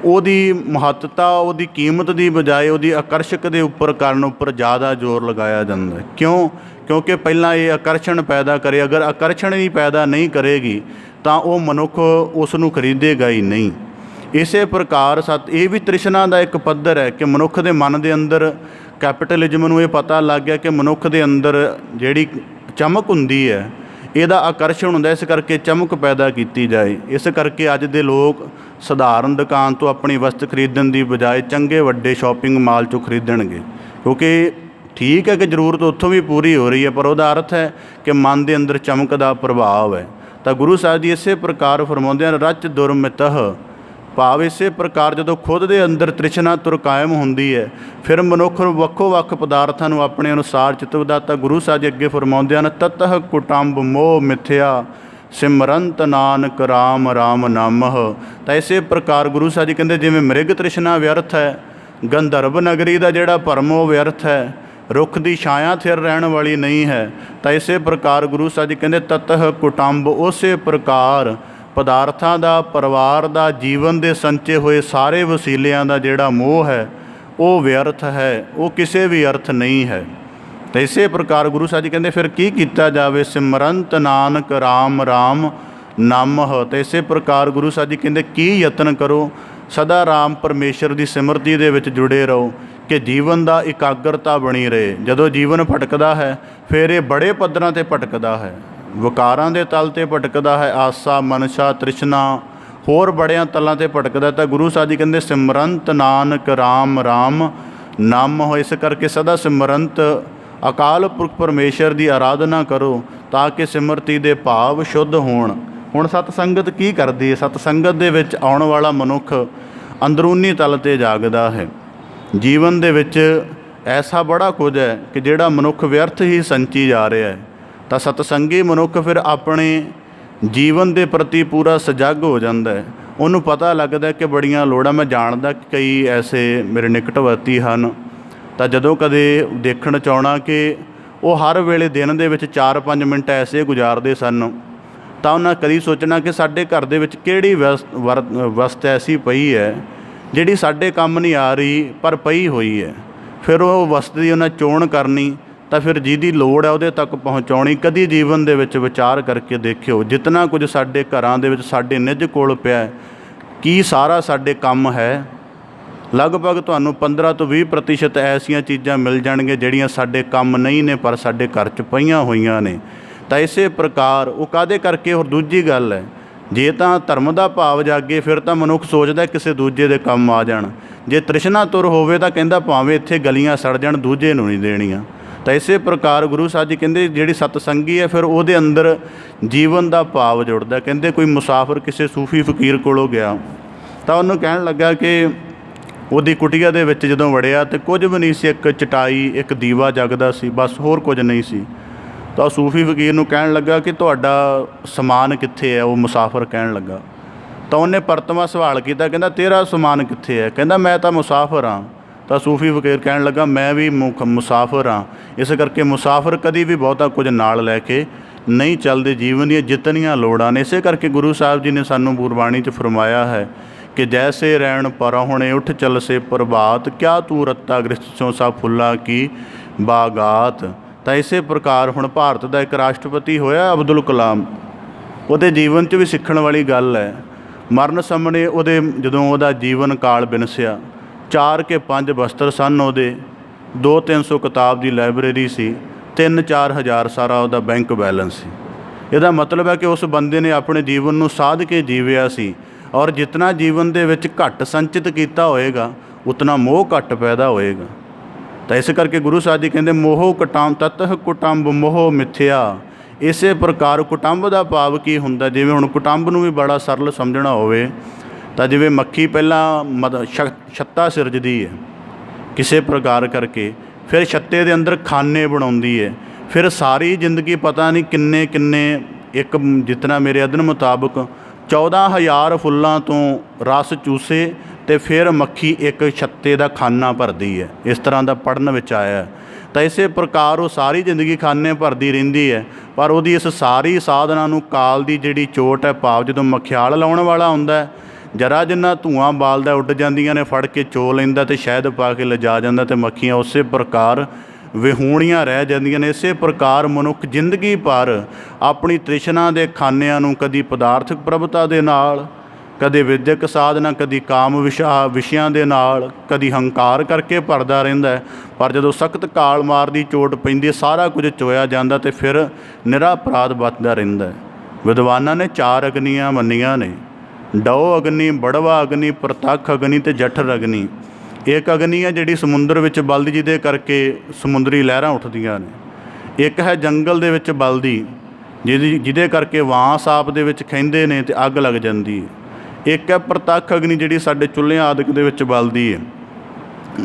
ਉਹਦੀ ਮਹੱਤਤਾ ਉਹਦੀ ਕੀਮਤ ਦੀ ਬਜਾਏ ਉਹਦੀ ਆਕਰਸ਼ਕ ਦੇ ਉੱਪਰ ਕਰਨ ਉੱਪਰ ਜ਼ਿਆਦਾ ਜ਼ੋਰ ਲਗਾਇਆ ਜਾਂਦਾ ਹੈ। ਕਿਉਂ? ਕਿਉਂਕਿ ਪਹਿਲਾਂ ਇਹ ਆਕਰਸ਼ਣ ਪੈਦਾ ਕਰੇ। ਅਗਰ ਆਕਰਸ਼ਣ ਹੀ ਪੈਦਾ ਨਹੀਂ ਕਰੇਗੀ ਤਾਂ ਉਹ ਮਨੁੱਖ ਉਸ ਨੂੰ ਖਰੀਦੇਗਾ ਹੀ ਨਹੀਂ। ਇਸੇ ਪ੍ਰਕਾਰ ਇਹ ਵੀ ਤ੍ਰਿਸ਼ਨਾ ਦਾ ਇੱਕ ਪੱਧਰ ਹੈ ਕਿ ਮਨੁੱਖ ਦੇ ਮਨ ਦੇ ਅੰਦਰ ਕੈਪੀਟਲਿਜ਼ਮ ਨੂੰ ਇਹ ਪਤਾ ਲੱਗ ਗਿਆ ਕਿ ਮਨੁੱਖ ਦੇ ਅੰਦਰ ਜਿਹੜੀ ਚਮਕ ਹੁੰਦੀ ਹੈ ਇਹਦਾ ਆਕਰਸ਼ਣ ਹੁੰਦਾ, ਇਸ ਕਰਕੇ ਚਮਕ ਪੈਦਾ ਕੀਤੀ ਜਾਏ। ਇਸ ਕਰਕੇ ਅੱਜ ਦੇ ਲੋਕ ਸਧਾਰਨ ਦੁਕਾਨ ਤੋਂ ਆਪਣੀ ਵਸਤ ਖਰੀਦਣ ਦੀ ਬਜਾਏ ਚੰਗੇ ਵੱਡੇ ਸ਼ਾਪਿੰਗ ਮਾਲ 'ਚੋਂ ਖਰੀਦਣਗੇ, ਕਿਉਂਕਿ ਠੀਕ ਹੈ ਕਿ ਜ਼ਰੂਰਤ ਉੱਥੋਂ ਵੀ ਪੂਰੀ ਹੋ ਰਹੀ ਹੈ, ਪਰ ਉਹਦਾ ਅਰਥ ਹੈ ਕਿ ਮਨ ਦੇ ਅੰਦਰ ਚਮਕ ਦਾ ਪ੍ਰਭਾਵ ਹੈ। ਤਾਂ ਗੁਰੂ ਸਾਹਿਬ ਜੀ ਇਸੇ ਪ੍ਰਕਾਰ ਫਰਮਾਉਂਦੇ ਹਨ ਰਚ ਦੁਰਮਿਤਹ, ਭਾਵ ਇਸੇ ਪ੍ਰਕਾਰ ਜਦੋਂ ਖੁਦ ਦੇ ਅੰਦਰ ਤ੍ਰਿਸ਼ਨਾ ਤੁਰ ਕਾਇਮ ਹੁੰਦੀ ਹੈ, ਫਿਰ ਮਨੁੱਖ ਵੱਖੋ ਵੱਖ ਪਦਾਰਥਾਂ ਨੂੰ ਆਪਣੇ ਅਨੁਸਾਰ ਚਿਤਵਦਾ। ਤਾਂ ਗੁਰੂ ਸਾਹਿਬ ਜੀ ਅੱਗੇ ਫਰਮਾਉਂਦੇ ਹਨ ਤਤਹ ਕੁਟੰਬ ਮੋਹ ਮਿਥਿਆ, ਸਿਮਰੰਤ ਨਾਨਕ ਰਾਮ ਰਾਮ ਨਾਮਹ। ਤਾਂ ਇਸੇ ਪ੍ਰਕਾਰ ਗੁਰੂ ਸਾਹਿਬ ਜੀ ਕਹਿੰਦੇ ਜਿਵੇਂ ਮ੍ਰਿਗ ਤ੍ਰਿਸ਼ਨਾ ਵਿਅਰਥ ਹੈ, ਗੰਧਰਵ ਨਗਰੀ ਦਾ ਜਿਹੜਾ ਭਰਮ ਉਹ ਵਿਅਰਥ ਹੈ, ਰੁੱਖ ਦੀ ਛਾਇਆ ਥਿਰ ਰਹਿਣ ਵਾਲੀ ਨਹੀਂ ਹੈ, ਤਾਂ ਇਸੇ ਪ੍ਰਕਾਰ ਗੁਰੂ ਸਾਹਿਬ ਜੀ ਕਹਿੰਦੇ ਤਤਹ ਕੁਟੰਬ, ਉਸੇ ਪ੍ਰਕਾਰ ਪਦਾਰਥਾਂ ਦਾ, ਪਰਿਵਾਰ ਦਾ, ਜੀਵਨ ਦੇ ਸੰਚੇ ਹੋਏ ਸਾਰੇ ਵਸੀਲਿਆਂ ਦਾ ਜਿਹੜਾ ਮੋਹ ਹੈ ਉਹ ਵਿਅਰਥ ਹੈ, ਉਹ ਕਿਸੇ ਵੀ ਅਰਥ ਨਹੀਂ ਹੈ। ਤਾਂ ਇਸੇ ਪ੍ਰਕਾਰ ਗੁਰੂ ਸਾਹਿਬ ਜੀ ਕਹਿੰਦੇ ਫਿਰ ਕੀ ਕੀਤਾ ਜਾਵੇ, ਸਿਮਰੰਤ ਨਾਨਕ ਰਾਮ ਰਾਮ ਨਾਮਹ। ਤਾਂ ਇਸੇ ਪ੍ਰਕਾਰ ਗੁਰੂ ਸਾਹਿਬ ਜੀ ਕਹਿੰਦੇ ਕੀ ਯਤਨ ਕਰੋ, ਸਦਾ ਰਾਮ ਪਰਮੇਸ਼ਰ ਦੀ ਸਿਮਰਤੀ ਦੇ ਵਿੱਚ ਜੁੜੇ ਰਹੋ ਕਿ ਜੀਵਨ ਦਾ ਇਕਾਗਰਤਾ ਬਣੀ ਰਹੇ। ਜਦੋਂ ਜੀਵਨ ਭਟਕਦਾ ਹੈ ਫਿਰ ਇਹ ਬੜੇ ਪੱਧਰਾਂ 'ਤੇ ਭਟਕਦਾ ਹੈ, ਵਿਕਾਰਾਂ ਦੇ ਤਲ 'ਤੇ ਭਟਕਦਾ ਹੈ, ਆਸਾ ਮਨਸ਼ਾ ਤ੍ਰਿਸ਼ਨਾ ਹੋਰ ਬੜਿਆਂ ਤਲਾਂ 'ਤੇ ਭਟਕਦਾ। ਤਾਂ ਗੁਰੂ ਸਾਹਿਬ ਜੀ ਕਹਿੰਦੇ ਸਿਮਰੰਤ ਨਾਨਕ ਰਾਮ ਰਾਮ ਨਾਮ ਹੋ। ਇਸ ਕਰਕੇ ਸਦਾ ਸਿਮਰੰਤ ਅਕਾਲ ਪੁਰਖ ਪਰਮੇਸ਼ਰ ਦੀ ਆਰਾਧਨਾ ਕਰੋ ਤਾਂ ਕਿ ਸਿਮਰਤੀ ਦੇ ਭਾਵ ਸ਼ੁੱਧ ਹੋਣ। ਹੁਣ ਸਤਸੰਗਤ ਕੀ ਕਰਦੀ ਹੈ? ਸਤਸੰਗਤ ਦੇ ਵਿੱਚ ਆਉਣ ਵਾਲਾ ਮਨੁੱਖ ਅੰਦਰੂਨੀ ਤਲ 'ਤੇ ਜਾਗਦਾ ਹੈ। ਜੀਵਨ ਦੇ ਵਿੱਚ ਐਸਾ ਬੜਾ ਕੁਝ ਹੈ ਕਿ ਜਿਹੜਾ ਮਨੁੱਖ ਵਿਅਰਥ ਹੀ ਸੰਚੀ ਜਾ ਰਿਹਾ ਹੈ। ਤਾਂ ਸਤਸੰਗੀ ਮਨੁੱਖ ਫਿਰ ਆਪਣੇ ਜੀਵਨ ਦੇ ਪ੍ਰਤੀ ਪੂਰਾ ਸਜਗ ਹੋ ਜਾਂਦਾ ਹੈ। ਉਹਨੂੰ ਪਤਾ ਲੱਗਦਾ ਕਿ ਬੜੀਆਂ ਲੋੜਾਂ, ਮੈਂ ਜਾਣਦਾ ਕਿ ਕਈ ਐਸੇ ਮੇਰੇ ਨਿਕਟਵਰਤੀ ਹਨ, ਤਾਂ ਜਦੋਂ ਕਦੇ ਦੇਖਣ 'ਚ ਆਉਣਾ ਕਿ ਉਹ ਹਰ ਵੇਲੇ ਦਿਨ ਦੇ ਵਿੱਚ 4-5 ਮਿੰਟ ਐਸੇ ਗੁਜ਼ਾਰਦੇ ਸਨ, ਤਾਂ ਉਹਨਾਂ ਕਦੀ ਸੋਚਣਾ ਕਿ ਸਾਡੇ ਘਰ ਦੇ ਵਿੱਚ ਕਿਹੜੀ ਵਸਤ ਐਸੀ ਪਈ ਹੈ ਜਿਹੜੀ ਸਾਡੇ ਕੰਮ ਨਹੀਂ ਆ ਰਹੀ ਪਰ ਪਈ ਹੋਈ ਹੈ। ਫਿਰ ਉਹ ਵਸਤ ਦੀ ਉਹਨਾਂ ਚੋਣ ਕਰਨੀ, ਤਾਂ ਫਿਰ ਜਿਹਦੀ ਲੋੜ ਹੈ ਉਹਦੇ ਤੱਕ ਪਹੁੰਚਾਉਣੀ। ਕਦੀ ਜੀਵਨ ਦੇ ਵਿੱਚ ਵਿਚਾਰ ਕਰਕੇ ਦੇਖਿਓ, ਜਿਤਨਾ ਕੁਝ ਸਾਡੇ ਘਰਾਂ ਦੇ ਵਿੱਚ ਸਾਡੇ ਨਿੱਜ ਕੋਲ ਪਿਆ, ਕੀ ਸਾਰਾ ਸਾਡੇ ਕੰਮ ਹੈ? ਲਗਭਗ ਤੁਹਾਨੂੰ 15 ਤੋਂ 20% ਐਸੀਆਂ ਚੀਜ਼ਾਂ ਮਿਲ ਜਾਣਗੀਆਂ ਜਿਹੜੀਆਂ ਸਾਡੇ ਕੰਮ ਨਹੀਂ ਨੇ ਪਰ ਸਾਡੇ ਘਰ 'ਚ ਪਈਆਂ ਹੋਈਆਂ ਨੇ। ਤਾਂ ਇਸੇ ਪ੍ਰਕਾਰ ਉਹ ਕਾਹਦੇ ਕਰਕੇ? ਹੋਰ ਦੂਜੀ ਗੱਲ ਹੈ, ਜੇ ਤਾਂ ਧਰਮ ਦਾ ਭਾਵ ਜਾਗੇ ਫਿਰ ਤਾਂ ਮਨੁੱਖ ਸੋਚਦਾ ਕਿਸੇ ਦੂਜੇ ਦੇ ਕੰਮ ਆ ਜਾਣ। ਜੇ ਤ੍ਰਿਸ਼ਨਾ ਤੁਰ ਹੋਵੇ ਤਾਂ ਕਹਿੰਦਾ ਭਾਵੇਂ ਇੱਥੇ ਗਲੀਆਂ ਸੜ ਜਾਣ, ਦੂਜੇ ਨੂੰ ਨਹੀਂ ਦੇਣੀਆਂ। ਤਾਂ ਇਸੇ ਪ੍ਰਕਾਰ ਗੁਰੂ ਸਾਹਿਬ ਜੀ ਕਹਿੰਦੇ ਜਿਹੜੀ ਸਤਸੰਗੀ ਹੈ ਫਿਰ ਉਹਦੇ ਅੰਦਰ ਜੀਵਨ ਦਾ ਭਾਵ ਜੁੜਦਾ। ਕਹਿੰਦੇ ਕੋਈ ਮੁਸਾਫਿਰ ਕਿਸੇ ਸੂਫੀ ਫਕੀਰ ਕੋਲੋਂ ਗਿਆ ਤਾਂ ਉਹਨੂੰ ਕਹਿਣ ਲੱਗਾ ਕਿ ਉਹਦੀ ਕੁਟੀਆ ਦੇ ਵਿੱਚ ਜਦੋਂ ਵੜਿਆ ਤਾਂ ਕੁਝ ਵੀ ਨਹੀਂ ਸੀ, ਇੱਕ ਚਟਾਈ, ਇੱਕ ਦੀਵਾ ਜਗਦਾ ਸੀ, ਬਸ ਹੋਰ ਕੁਝ ਨਹੀਂ ਸੀ। ਤਾਂ ਸੂਫੀ ਫਕੀਰ ਨੂੰ ਕਹਿਣ ਲੱਗਾ ਕਿ ਤੁਹਾਡਾ ਸਮਾਨ ਕਿੱਥੇ ਹੈ? ਉਹ ਮੁਸਾਫਿਰ ਕਹਿਣ ਲੱਗਾ। ਤਾਂ ਉਹਨੇ ਪਰਤਵਾਂ ਸਵਾਲ ਕੀਤਾ, ਕਹਿੰਦਾ ਤੇਰਾ ਸਮਾਨ ਕਿੱਥੇ ਹੈ? ਕਹਿੰਦਾ ਮੈਂ ਤਾਂ ਮੁਸਾਫਿਰ ਹਾਂ। ਤਾਂ ਸੂਫੀ ਫਕੀਰ ਕਹਿਣ ਲੱਗਾ ਮੈਂ ਵੀ ਮੁਸਾਫਿਰ ਹਾਂ। ਇਸ ਕਰਕੇ ਮੁਸਾਫਿਰ ਕਦੀ ਵੀ ਬਹੁਤਾ ਕੁਝ ਨਾਲ ਲੈ ਕੇ ਨਹੀਂ ਚੱਲਦੇ, ਜੀਵਨ ਦੀਆਂ ਜਿਤਨੀਆਂ ਲੋੜਾਂ ਨੇ। ਇਸੇ ਕਰਕੇ ਗੁਰੂ ਸਾਹਿਬ ਜੀ ਨੇ ਸਾਨੂੰ ਗੁਰਬਾਣੀ 'ਚ ਫਰਮਾਇਆ ਹੈ ਕਿ ਜੈਸੇ ਰੈਣ ਪਰਹੁਣੇ ਉੱਠ ਚਲਸੇ ਪ੍ਰਭਾਤ, ਕਿਆ ਤੂੰ ਰੱਤਾ ਗ੍ਰਸਤ ਚੋਂ ਸਭ ਫੁੱਲਾਂ ਕੀ ਬਾਗਾਤ। ਤਾਂ ਇਸੇ ਪ੍ਰਕਾਰ ਹੁਣ ਭਾਰਤ ਦਾ ਇੱਕ ਰਾਸ਼ਟਰਪਤੀ ਹੋਇਆ ਅਬਦੁਲ ਕਲਾਮ, ਉਹਦੇ ਜੀਵਨ 'ਚ ਵੀ ਸਿੱਖਣ ਵਾਲੀ ਗੱਲ ਹੈ। ਮਰਨ ਸਮੇਂ ਉਹਦੇ ਜਦੋਂ ਉਹਦਾ ਜੀਵਨ ਕਾਲ ਬਿਨਸਿਆ, 4 ਕੇ 5 ਬਸਤਰ ਸਨ ਉਹਦੇ, 200-300 ਕਿਤਾਬ ਦੀ ਲਾਇਬ੍ਰੇਰੀ ਸੀ, 3-4 ਹਜ਼ਾਰ ਸਾਰਾ ਉਹਦਾ ਬੈਂਕ ਬੈਲੈਂਸ ਸੀ। ਇਹਦਾ ਮਤਲਬ ਹੈ ਕਿ ਉਸ ਬੰਦੇ ਨੇ ਆਪਣੇ ਜੀਵਨ ਨੂੰ ਸਾਧ ਕੇ ਜੀਵਿਆ ਸੀ। ਔਰ ਜਿਤਨਾ ਜੀਵਨ ਦੇ ਵਿੱਚ ਘੱਟ ਸੰਚਿਤ ਕੀਤਾ ਹੋਏਗਾ ਉਤਨਾ ਮੋਹ ਘੱਟ ਪੈਦਾ ਹੋਏਗਾ। ਤਾਂ ਇਸ ਕਰਕੇ ਗੁਰੂ ਸਾਹਿਬ ਜੀ ਕਹਿੰਦੇ ਮੋਹ ਕੁਟੰਬ ਤਤਹ ਕੁਟੰਬ ਮੋਹ ਮਿਥਿਆ। ਇਸੇ ਪ੍ਰਕਾਰ ਕੁਟੰਬ ਦਾ ਭਾਵ ਕੀ ਹੁੰਦਾ? ਜਿਵੇਂ ਹੁਣ ਕੁਟੰਬ ਨੂੰ ਵੀ ਬੜਾ ਸਰਲ ਸਮਝਣਾ ਹੋਵੇ ਤਾਂ ਜਿਵੇਂ ਮੱਖੀ ਪਹਿਲਾਂ ਛੱਤਾ ਸਿਰਜਦੀ ਹੈ ਕਿਸੇ ਪ੍ਰਕਾਰ ਕਰਕੇ, ਫਿਰ ਛੱਤੇ ਦੇ ਅੰਦਰ ਖਾਨੇ ਬਣਾਉਂਦੀ ਹੈ, ਫਿਰ ਸਾਰੀ ਜ਼ਿੰਦਗੀ ਪਤਾ ਨਹੀਂ ਕਿੰਨੇ ਇੱਕ ਜਿਤਨਾ ਮੇਰੇ ਅਧਿਐਨ ਮੁਤਾਬਕ 14,000 ਫੁੱਲਾਂ ਤੋਂ ਰਸ ਚੂਸੇ ਅਤੇ ਫਿਰ ਮੱਖੀ ਇੱਕ ਛੱਤੇ ਦਾ ਖਾਨਾ ਭਰਦੀ ਹੈ। ਇਸ ਤਰ੍ਹਾਂ ਦਾ ਪੜ੍ਹਨ ਵਿੱਚ ਆਇਆ। ਤਾਂ ਇਸੇ ਪ੍ਰਕਾਰ ਉਹ ਸਾਰੀ ਜ਼ਿੰਦਗੀ ਖਾਨੇ ਭਰਦੀ ਰਹਿੰਦੀ ਹੈ, ਪਰ ਉਹਦੀ ਇਸ ਸਾਰੀ ਸਾਧਨਾ ਨੂੰ ਕਾਲ ਦੀ ਜਿਹੜੀ ਚੋਟ ਹੈ, ਭਾਵ ਜਦੋਂ ਮਖਿਆਲ ਲਾਉਣ ਵਾਲਾ ਹੁੰਦਾ, ਜਰਾ ਜਿੰਨਾ ਧੂੰਆਂ ਬਾਲਦਾ ਉੱਡ ਜਾਂਦੀਆਂ ਨੇ, ਫੜ ਕੇ ਚੋ ਲੈਂਦਾ ਅਤੇ ਸ਼ਹਿਦ ਪਾ ਕੇ ਲਿਜਾ ਜਾਂਦਾ ਅਤੇ ਮੱਖੀਆਂ ਉਸੇ ਪ੍ਰਕਾਰ ਵਿਹੂਣੀਆਂ ਰਹਿ ਜਾਂਦੀਆਂ ਨੇ। ਇਸੇ ਪ੍ਰਕਾਰ ਮਨੁੱਖ ਜ਼ਿੰਦਗੀ ਭਰ ਆਪਣੀ ਤ੍ਰਿਸ਼ਨਾ ਦੇ ਖਾਨਿਆਂ ਨੂੰ ਕਦੀ ਪਦਾਰਥਕ ਪ੍ਰਭਤਾ ਦੇ ਨਾਲ, ਕਦੇ ਵਿਦਿਅਕ ਸਾਧਨਾ, ਕਦੀ ਕਾਮ ਵਿਸ਼ਿਆਂ ਦੇ ਨਾਲ, ਕਦੀ ਹੰਕਾਰ ਕਰਕੇ ਭਰਦਾ ਰਹਿੰਦਾ। ਪਰ ਜਦੋਂ ਸਖਤ ਕਾਲ ਮਾਰ ਦੀ ਚੋਟ ਪੈਂਦੀ, ਸਾਰਾ ਕੁਝ ਚੋਇਆ ਜਾਂਦਾ ਅਤੇ ਫਿਰ ਨਿਰਾ ਅਪਰਾਧ ਬਚਦਾ ਰਹਿੰਦਾ। ਵਿਦਵਾਨਾਂ ਨੇ 4 ਅਗਨੀਆਂ ਮੰਨੀਆਂ ਨੇ, ਡਉ ਅਗਨੀ, ਬੜਵਾ ਅਗਨੀ, ਪ੍ਰਤੱਖ ਅਗਨੀ ਅਤੇ ਜਠਰ ਅਗਨੀ। ਇੱਕ ਅਗਨੀ ਹੈ ਜਿਹੜੀ ਸਮੁੰਦਰ ਵਿੱਚ ਬਲਦੀ, ਜਿਹਦੇ ਕਰਕੇ ਸਮੁੰਦਰੀ ਲਹਿਰਾਂ ਉੱਠਦੀਆਂ ਨੇ। ਇੱਕ ਹੈ ਜੰਗਲ ਦੇ ਵਿੱਚ ਬਲਦੀ, ਜਿਹਦੇ ਕਰਕੇ ਵਾਂਸ ਆਪ ਦੇ ਵਿੱਚ ਖਹਿੰਦੇ ਨੇ ਅਤੇ ਅੱਗ ਲੱਗ ਜਾਂਦੀ ਹੈ। ਇੱਕ ਹੈ ਪ੍ਰਤੱਖ ਅਗਨੀ ਜਿਹੜੀ ਸਾਡੇ ਚੁੱਲ੍ਹਿਆਂ ਆਦਿਕ ਦੇ ਵਿੱਚ ਬਲਦੀ ਹੈ।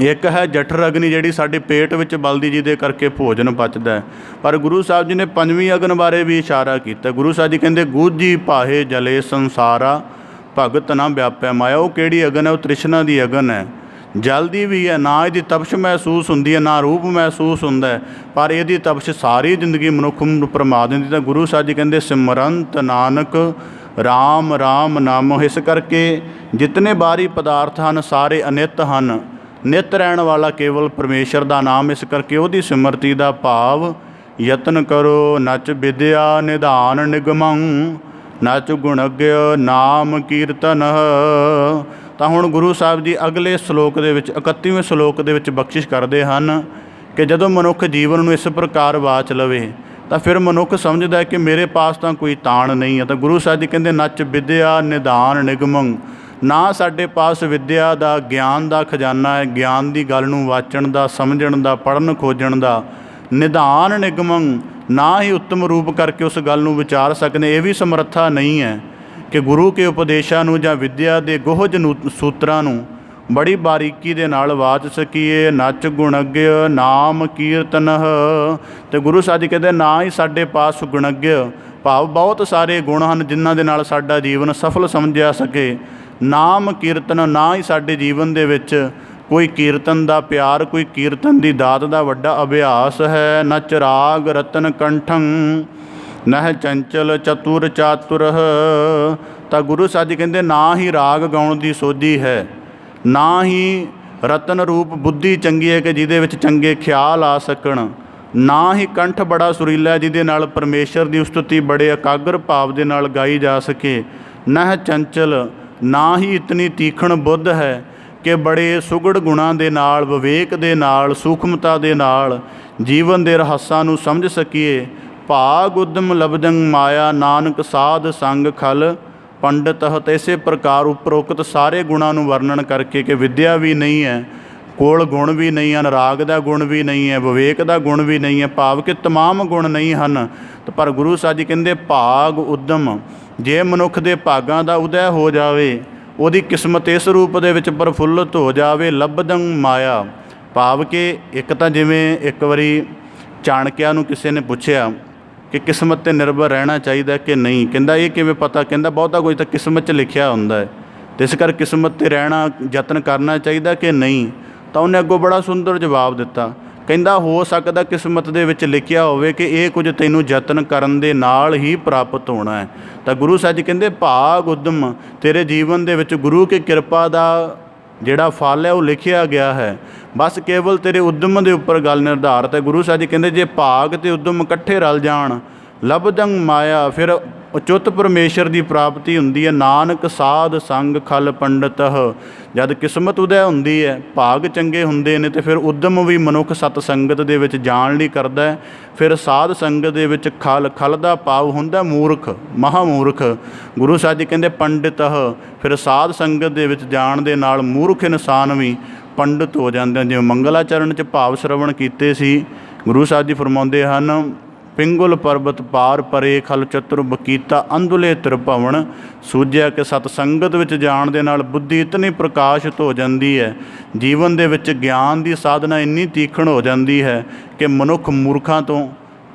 ਇੱਕ ਹੈ ਜਠਰ ਅਗਨੀ, ਜਿਹੜੀ ਸਾਡੇ ਪੇਟ ਵਿੱਚ ਬਲਦੀ, ਜਿਹਦੇ ਕਰਕੇ ਭੋਜਨ ਪਚਦਾ ਹੈ। ਪਰ ਗੁਰੂ ਸਾਹਿਬ ਜੀ ਨੇ ਪੰਜਵੀਂ ਅਗਨ ਬਾਰੇ ਵੀ ਇਸ਼ਾਰਾ ਕੀਤਾ। ਗੁਰੂ ਸਾਹਿਬ ਜੀ ਕਹਿੰਦੇ ਗੂਝੀ ਭਾਹੇ ਜਲੇ ਸੰਸਾਰਾ, ਭਗਤ ਨਾ ਵਿਆਪੈ ਮਾਇਆ। ਉਹ ਕਿਹੜੀ ਅਗਨ ਹੈ? ਉਹ ਤ੍ਰਿਸ਼ਨਾ ਦੀ ਅਗਨ ਹੈ। ਜਲਦੀ ਵੀ ਹੈ, ਨਾ ਇਹਦੀ ਤਪਸ਼ ਮਹਿਸੂਸ ਹੁੰਦੀ ਹੈ, ਨਾ ਰੂਪ ਮਹਿਸੂਸ ਹੁੰਦਾ ਹੈ, ਪਰ ਇਹਦੀ ਤਪਸ਼ ਸਾਰੀ ਜ਼ਿੰਦਗੀ ਮਨੁੱਖ ਨੂੰ ਭਰਮਾ ਦਿੰਦੀ। ਤਾਂ ਗੁਰੂ ਸਾਹਿਬ ਜੀ ਕਹਿੰਦੇ ਸਿਮਰੰਤ ਨਾਨਕ ਰਾਮ ਰਾਮ ਨਾਮ। ਇਸ ਕਰਕੇ ਜਿਤਨੇ ਬਾਹਰੀ ਪਦਾਰਥ ਹਨ ਸਾਰੇ ਅਨਿੱਤ ਹਨ, ਨਿੱਤ ਰਹਿਣ ਵਾਲਾ ਕੇਵਲ ਪਰਮੇਸ਼ਰ ਦਾ ਨਾਮ। ਇਸ ਕਰਕੇ ਉਹਦੀ ਸਿਮਰਤੀ ਦਾ ਭਾਵ ਯਤਨ ਕਰੋ। ਨਚ ਵਿਦਿਆ ਨਿਧਾਨ ਨਿਗਮੰ, ਨਚ ਗੁਣਗ੍ਯ ਨਾਮ ਕੀਰਤਨ। ਤਾਂ ਹੁਣ ਗੁਰੂ ਸਾਹਿਬ ਜੀ ਅਗਲੇ ਸ਼ਲੋਕ ਦੇ ਵਿੱਚ 31ਵੇਂ ਸ਼ਲੋਕ ਦੇ ਵਿੱਚ ਬਖਸ਼ਿਸ਼ ਕਰਦੇ ਹਨ ਕਿ ਜਦੋਂ ਮਨੁੱਖ ਜੀਵਨ ਨੂੰ ਇਸ ਪ੍ਰਕਾਰ ਵਾਚ ਲਵੇ ਤਾਂ ਫਿਰ ਮਨੁੱਖ ਸਮਝਦਾ ਹੈ ਕਿ ਮੇਰੇ ਪਾਸ ਤਾਂ ਕੋਈ ਤਾਣ ਨਹੀਂ ਹੈ। ਤਾਂ ਗੁਰੂ ਸਾਹਿਬ ਜੀ ਕਹਿੰਦੇ ਨਚ ਵਿਦਿਆ ਨਿਧਾਨ ਨਿਗਮੰ। ਨਾ ਸਾਡੇ ਪਾਸ ਵਿੱਦਿਆ ਦਾ, ਗਿਆਨ ਦਾ ਖਜ਼ਾਨਾ ਹੈ, ਗਿਆਨ ਦੀ ਗੱਲ ਨੂੰ ਵਾਚਣ ਦਾ, ਸਮਝਣ ਦਾ, ਪੜ੍ਹਨ ਖੋਜਣ ਦਾ। ਨਿਧਾਨ ਨਿਗਮੰ, ਨਾ ਹੀ ਉੱਤਮ ਰੂਪ ਕਰਕੇ ਉਸ ਗੱਲ ਨੂੰ ਵਿਚਾਰ ਸਕਦੇ, ਇਹ ਵੀ ਸਮਰੱਥਾ ਨਹੀਂ ਹੈ ਕਿ ਗੁਰੂ ਕੇ ਉਪਦੇਸ਼ਾਂ ਨੂੰ ਜਾਂ ਵਿੱਦਿਆ ਦੇ ਗੁਹਜ ਸੂਤਰਾਂ ਨੂੰ ਬੜੀ ਬਾਰੀਕੀ ਦੇ ਨਾਲ ਵਾਚ ਸਕੀਏ। ਨਚ ਗੁਣਗ੍ਯ ਨਾਮ ਕੀਰਤਨ। ਅਤੇ ਗੁਰੂ ਸਾਹਿਬ ਜੀ ਕਹਿੰਦੇ ਨਾ ਹੀ ਸਾਡੇ ਪਾਸ ਗੁਣਗ੍ਯ ਭਾਵ ਬਹੁਤ ਸਾਰੇ ਗੁਣ ਹਨ ਜਿਨ੍ਹਾਂ ਦੇ ਨਾਲ ਸਾਡਾ ਜੀਵਨ ਸਫਲ ਸਮਝਿਆ ਸਕੇ। ਨਾਮ ਕੀਰਤਨ, ਨਾ ਹੀ ਸਾਡੇ ਜੀਵਨ ਦੇ ਵਿੱਚ ਕੋਈ ਕੀਰਤਨ ਦਾ ਪਿਆਰ, ਕੋਈ ਕੀਰਤਨ ਦੀ ਦਾਤ ਦਾ ਵੱਡਾ ਅਭਿਆਸ ਹੈ। ਨ ਚਿਰਾਗ ਰਤਨ ਕੰਠੰ ਨਹਿ ਚੰਚਲ ਚਤੁਰ ਚਾਤੁਰ। ਤਾਂ ਗੁਰੂ ਸਾਹਿਬ ਜੀ ਕਹਿੰਦੇ ਨਾ ਹੀ ਰਾਗ ਗਾਉਣ ਦੀ ਸੋਝੀ ਹੈ, ਨਾ ਹੀ ਰਤਨ ਰੂਪ ਬੁੱਧੀ ਚੰਗੀ ਹੈ ਕਿ ਜਿਹਦੇ ਵਿੱਚ ਚੰਗੇ ਖਿਆਲ ਆ ਸਕਣ, ਨਾ ਹੀ ਕੰਠ ਬੜਾ ਸੁਰੀਲਾ ਜਿਹਦੇ ਨਾਲ ਪਰਮੇਸ਼ਰ ਦੀ ਉਸਤਤੀ ਬੜੇ ਇਕਾਗਰ ਭਾਵ ਦੇ ਨਾਲ ਗਾਈ ਜਾ ਸਕੇ। ਨਹਿ ਚੰਚਲ, ਨਾ ਹੀ ਇਤਨੀ ਤੀਖਣ ਬੁੱਧ ਹੈ ਕਿ ਬੜੇ ਸੁਗੜ ਗੁਣਾਂ ਦੇ ਨਾਲ, ਵਿਵੇਕ ਦੇ ਨਾਲ, ਸੂਖਮਤਾ ਦੇ ਨਾਲ ਜੀਵਨ ਦੇ ਰਹੱਸਾਂ ਨੂੰ ਸਮਝ ਸਕੀਏ। ਭਾਗ ਉਦਮ ਲਬਦੰ ਮਾਇਆ, ਨਾਨਕ ਸਾਧ ਸੰਗ ਖਲ ਪੰਡਤ। ਤਾਂ ਇਸੇ ਪ੍ਰਕਾਰ ਉਪਰੋਕਤ ਸਾਰੇ ਗੁਣਾਂ ਨੂੰ ਵਰਣਨ ਕਰਕੇ ਕਿ ਵਿੱਦਿਆ ਵੀ ਨਹੀਂ ਹੈ, ਕੋਲ ਗੁਣ ਵੀ ਨਹੀਂ ਹਨ, ਰਾਗ ਦਾ ਗੁਣ ਵੀ ਨਹੀਂ ਹੈ, ਵਿਵੇਕ ਦਾ ਗੁਣ ਵੀ ਨਹੀਂ ਹੈ, ਭਾਵ ਕਿ ਤਮਾਮ ਗੁਣ ਨਹੀਂ ਹਨ। ਪਰ ਗੁਰੂ ਸਾਹਿਬ ਜੀ ਕਹਿੰਦੇ ਭਾਗ ਉਦਮ, ਜੇ ਮਨੁੱਖ ਦੇ ਭਾਗਾਂ ਦਾ ਉਦੈ ਹੋ ਜਾਵੇ, ਉਹਦੀ ਕਿਸਮਤ ਇਸ ਰੂਪ ਦੇ ਵਿੱਚ ਪ੍ਰਫੁੱਲਤ ਹੋ ਜਾਵੇ। ਲੱਭਦੰ ਮਾਇਆ, ਭਾਵ ਕਿ ਇੱਕ ਤਾਂ ਜਿਵੇਂ ਇੱਕ ਵਾਰੀ ਚਾਣਕਿਆ ਨੂੰ ਕਿਸੇ ਨੇ ਪੁੱਛਿਆ ਕਿ ਕਿਸਮਤ 'ਤੇ ਨਿਰਭਰ ਰਹਿਣਾ ਚਾਹੀਦਾ ਕਿ ਨਹੀਂ। ਕਹਿੰਦਾ ਇਹ ਕਿਵੇਂ ਪਤਾ? ਕਹਿੰਦਾ ਬਹੁਤਾ ਕੁਝ ਤਾਂ ਕਿਸਮਤ 'ਚ ਲਿਖਿਆ ਹੁੰਦਾ ਹੈ, ਅਤੇ ਇਸ ਕਰਕੇ ਕਿਸਮਤ 'ਤੇ ਰਹਿਣਾ, ਯਤਨ ਕਰਨਾ ਚਾਹੀਦਾ ਕਿ ਨਹੀਂ। ਤਾਂ ਉਹਨੇ ਅੱਗੋਂ ਬੜਾ ਸੁੰਦਰ ਜਵਾਬ ਦਿੱਤਾ। ਕਹਿੰਦਾ ਹੋ ਸਕਦਾ ਕਿਸਮਤ ਦੇ ਵਿੱਚ ਲਿਖਿਆ ਹੋਵੇ ਕਿ ਇਹ ਕੁਝ ਤੈਨੂੰ ਯਤਨ ਕਰਨ ਦੇ ਨਾਲ ਹੀ ਪ੍ਰਾਪਤ ਹੋਣਾ ਹੈ। ਤਾਂ ਗੁਰੂ ਸਾਹਿਬ ਜੀ ਕਹਿੰਦੇ ਭਾਗ ਉਦਮ, ਤੇਰੇ ਜੀਵਨ ਦੇ ਵਿੱਚ ਗੁਰੂ ਕੀ ਕਿਰਪਾ ਦਾ ਜਿਹੜਾ ਫਲ ਹੈ ਉਹ ਲਿਖਿਆ ਗਿਆ ਹੈ, ਬਸ ਕੇਵਲ ਤੇਰੇ ਉਦਮ ਦੇ ਉੱਪਰ ਗੱਲ ਨਿਰਧਾਰਤ ਹੈ। ਗੁਰੂ ਸਾਹਿਬ ਜੀ ਕਹਿੰਦੇ ਜੇ ਭਾਗ ਅਤੇ ਉਦਮ ਇਕੱਠੇ ਰਲ ਜਾਣ, ਲੱਭਦੰ ਮਾਇਆ, ਫਿਰ ਉਚਿਤ ਪਰਮੇਸ਼ਰ ਦੀ ਪ੍ਰਾਪਤੀ ਹੁੰਦੀ ਹੈ। ਨਾਨਕ ਸਾਧ ਸੰਗ ਖਲ ਪੰਡਤ। ਜਦ ਕਿਸਮਤ ਉਦੈ ਹੁੰਦੀ ਹੈ, ਭਾਗ ਚੰਗੇ ਹੁੰਦੇ ਨੇ, ਅਤੇ ਫਿਰ ਉਦਮ ਵੀ ਮਨੁੱਖ ਸਤ ਸੰਗਤ ਦੇ ਵਿੱਚ ਜਾਣ ਲਈ ਕਰਦਾ ਹੈ। ਫਿਰ ਸਾਧ ਸੰਗਤ ਦੇ ਵਿੱਚ ਖਲ ਦਾ ਭਾਵ ਹੁੰਦਾ ਮੂਰਖ, ਮਹਾਮੂਰਖ। ਗੁਰੂ ਸਾਹਿਬ ਜੀ ਕਹਿੰਦੇ ਪੰਡਿਤ, ਫਿਰ ਸਾਧ ਸੰਗਤ ਦੇ ਵਿੱਚ ਜਾਣ ਦੇ ਨਾਲ ਮੂਰਖ ਇਨਸਾਨ ਵੀ ਪੰਡਿਤ ਹੋ ਜਾਂਦੇ ਹਨ। ਜਿਵੇਂ ਮੰਗਲਾਚਰਨ 'ਚ ਭਾਵ ਸ਼ਰਵਣ ਕੀਤੇ ਸੀ, ਗੁਰੂ ਸਾਹਿਬ ਜੀ ਫਰਮਾਉਂਦੇ ਹਨ ਪਿੰਗੁਲ ਪਰਬਤ ਪਾਰ ਪਰੇ ਖਲ ਚਤੁਰ ਬਕੀਤਾ ਅੰਧੁਲੇ ਤ੍ਰਿਭਵਨ। ਸੂਝਿਆ ਕਿ ਸਤ ਸੰਗਤ ਵਿੱਚ ਜਾਣ ਦੇ ਨਾਲ ਬੁੱਧੀ ਇਤਨੀ ਪ੍ਰਕਾਸ਼ਿਤ ਹੋ ਜਾਂਦੀ ਹੈ, ਜੀਵਨ ਦੇ ਵਿੱਚ ਗਿਆਨ ਦੀ ਸਾਧਨਾ ਇੰਨੀ ਤੀਖਣ ਹੋ ਜਾਂਦੀ ਹੈ ਕਿ ਮਨੁੱਖ ਮੂਰਖਾਂ ਤੋਂ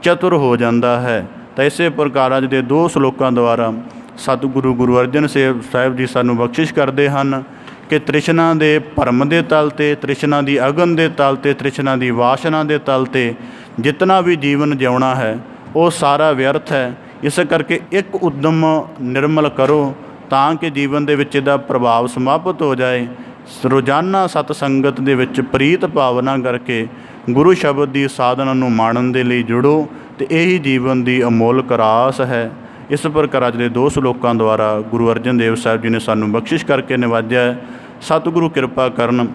ਚਤੁਰ ਹੋ ਜਾਂਦਾ ਹੈ। ਤਾਂ ਇਸੇ ਪ੍ਰਕਾਰ ਅੱਜ ਦੇ 2 ਸ਼ਲੋਕਾਂ ਦੁਆਰਾ ਸਤਿਗੁਰੂ ਗੁਰੂ ਅਰਜਨ ਸਾਹਿਬ ਜੀ ਸਾਨੂੰ ਬਖਸ਼ਿਸ਼ ਕਰਦੇ ਹਨ ਕਿ ਤ੍ਰਿਸ਼ਨਾ ਦੇ ਭਰਮ ਦੇ ਤਲ 'ਤੇ, ਤ੍ਰਿਸ਼ਨਾ ਦੀ ਅਗਨ ਦੇ ਤਲ 'ਤੇ, ਤ੍ਰਿਸ਼ਨਾ ਦੀ ਵਾਸ਼ਨਾ ਦੇ ਤਲ 'ਤੇ ਜਿਤਨਾ ਵੀ ਜੀਵਨ ਜਿਉਣਾ ਹੈ ਉਹ ਸਾਰਾ ਵਿਅਰਥ ਹੈ। ਇਸ ਕਰਕੇ ਇੱਕ ਉਦਮ ਨਿਰਮਲ ਕਰੋ ਤਾਂ ਕਿ ਜੀਵਨ ਦੇ ਵਿੱਚ ਇਹਦਾ ਪ੍ਰਭਾਵ ਸਮਾਪਤ ਹੋ ਜਾਏ। ਰੋਜ਼ਾਨਾ ਸਤ ਸੰਗਤ ਦੇ ਵਿੱਚ ਪ੍ਰੀਤ ਭਾਵਨਾ ਕਰਕੇ ਗੁਰੂ ਸ਼ਬਦ ਦੀ ਸਾਧਨਾ ਨੂੰ ਮਾਣਨ ਦੇ ਲਈ ਜੁੜੋ, ਅਤੇ ਇਹੀ ਜੀਵਨ ਦੀ ਅਮੋਲਕ ਰਾਸ ਹੈ। ਇਸ ਪ੍ਰਕਾਰ ਅੱਜ ਦੇ 2 ਸ਼ਲੋਕਾਂ ਦੁਆਰਾ ਗੁਰੂ ਅਰਜਨ ਦੇਵ ਸਾਹਿਬ ਜੀ ਨੇ ਸਾਨੂੰ ਬਖਸ਼ਿਸ਼ ਕਰਕੇ ਨਿਵਾਜਿਆ ਹੈ। ਸਤਿਗੁਰੂ ਕਿਰਪਾ ਕਰਨ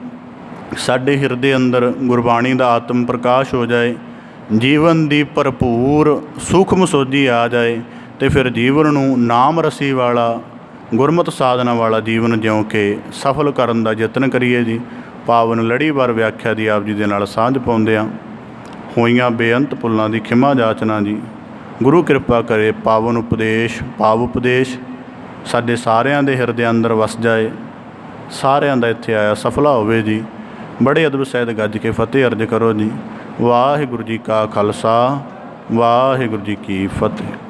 ਸਾਡੇ ਹਿਰਦੇ ਅੰਦਰ ਗੁਰਬਾਣੀ ਦਾ ਆਤਮ ਪ੍ਰਕਾਸ਼ ਹੋ ਜਾਏ, ਜੀਵਨ ਦੀ ਭਰਪੂਰ ਸੂਖਮ ਸੋਝੀ ਆ ਜਾਏ, ਅਤੇ ਫਿਰ ਜੀਵਨ ਨੂੰ ਨਾਮ ਰਸੀ ਵਾਲਾ, ਗੁਰਮਤਿ ਸਾਧਨਾ ਵਾਲਾ ਜੀਵਨ ਜਿਉਂ ਕਿ ਸਫਲ ਕਰਨ ਦਾ ਯਤਨ ਕਰੀਏ ਜੀ। ਪਾਵਨ ਲੜੀਵਾਰ ਵਿਆਖਿਆ ਦੀ ਆਪ ਜੀ ਦੇ ਨਾਲ ਸਾਂਝ ਪਾਉਂਦਿਆਂ ਹੋਈਆਂ ਬੇਅੰਤ ਭੁੱਲਾਂ ਦੀ ਖਿਮਾ ਜਾਚਨਾ ਜੀ। ਗੁਰੂ ਕਿਰਪਾ ਕਰੇ ਪਾਵਨ ਉਪਦੇਸ਼, ਭਾਵ ਉਪਦੇਸ਼ ਸਾਡੇ ਸਾਰਿਆਂ ਦੇ ਹਿਰਦੇ ਅੰਦਰ ਵਸ ਜਾਏ, ਸਾਰਿਆਂ ਦਾ ਇੱਥੇ ਆਇਆ ਸਫਲਾ ਹੋਵੇ ਜੀ। बड़े अदब सहित गज के फतेह अर्ज करो जी। वाहिगुरू जी का खालसा वाहिगुरू जी की फतेह।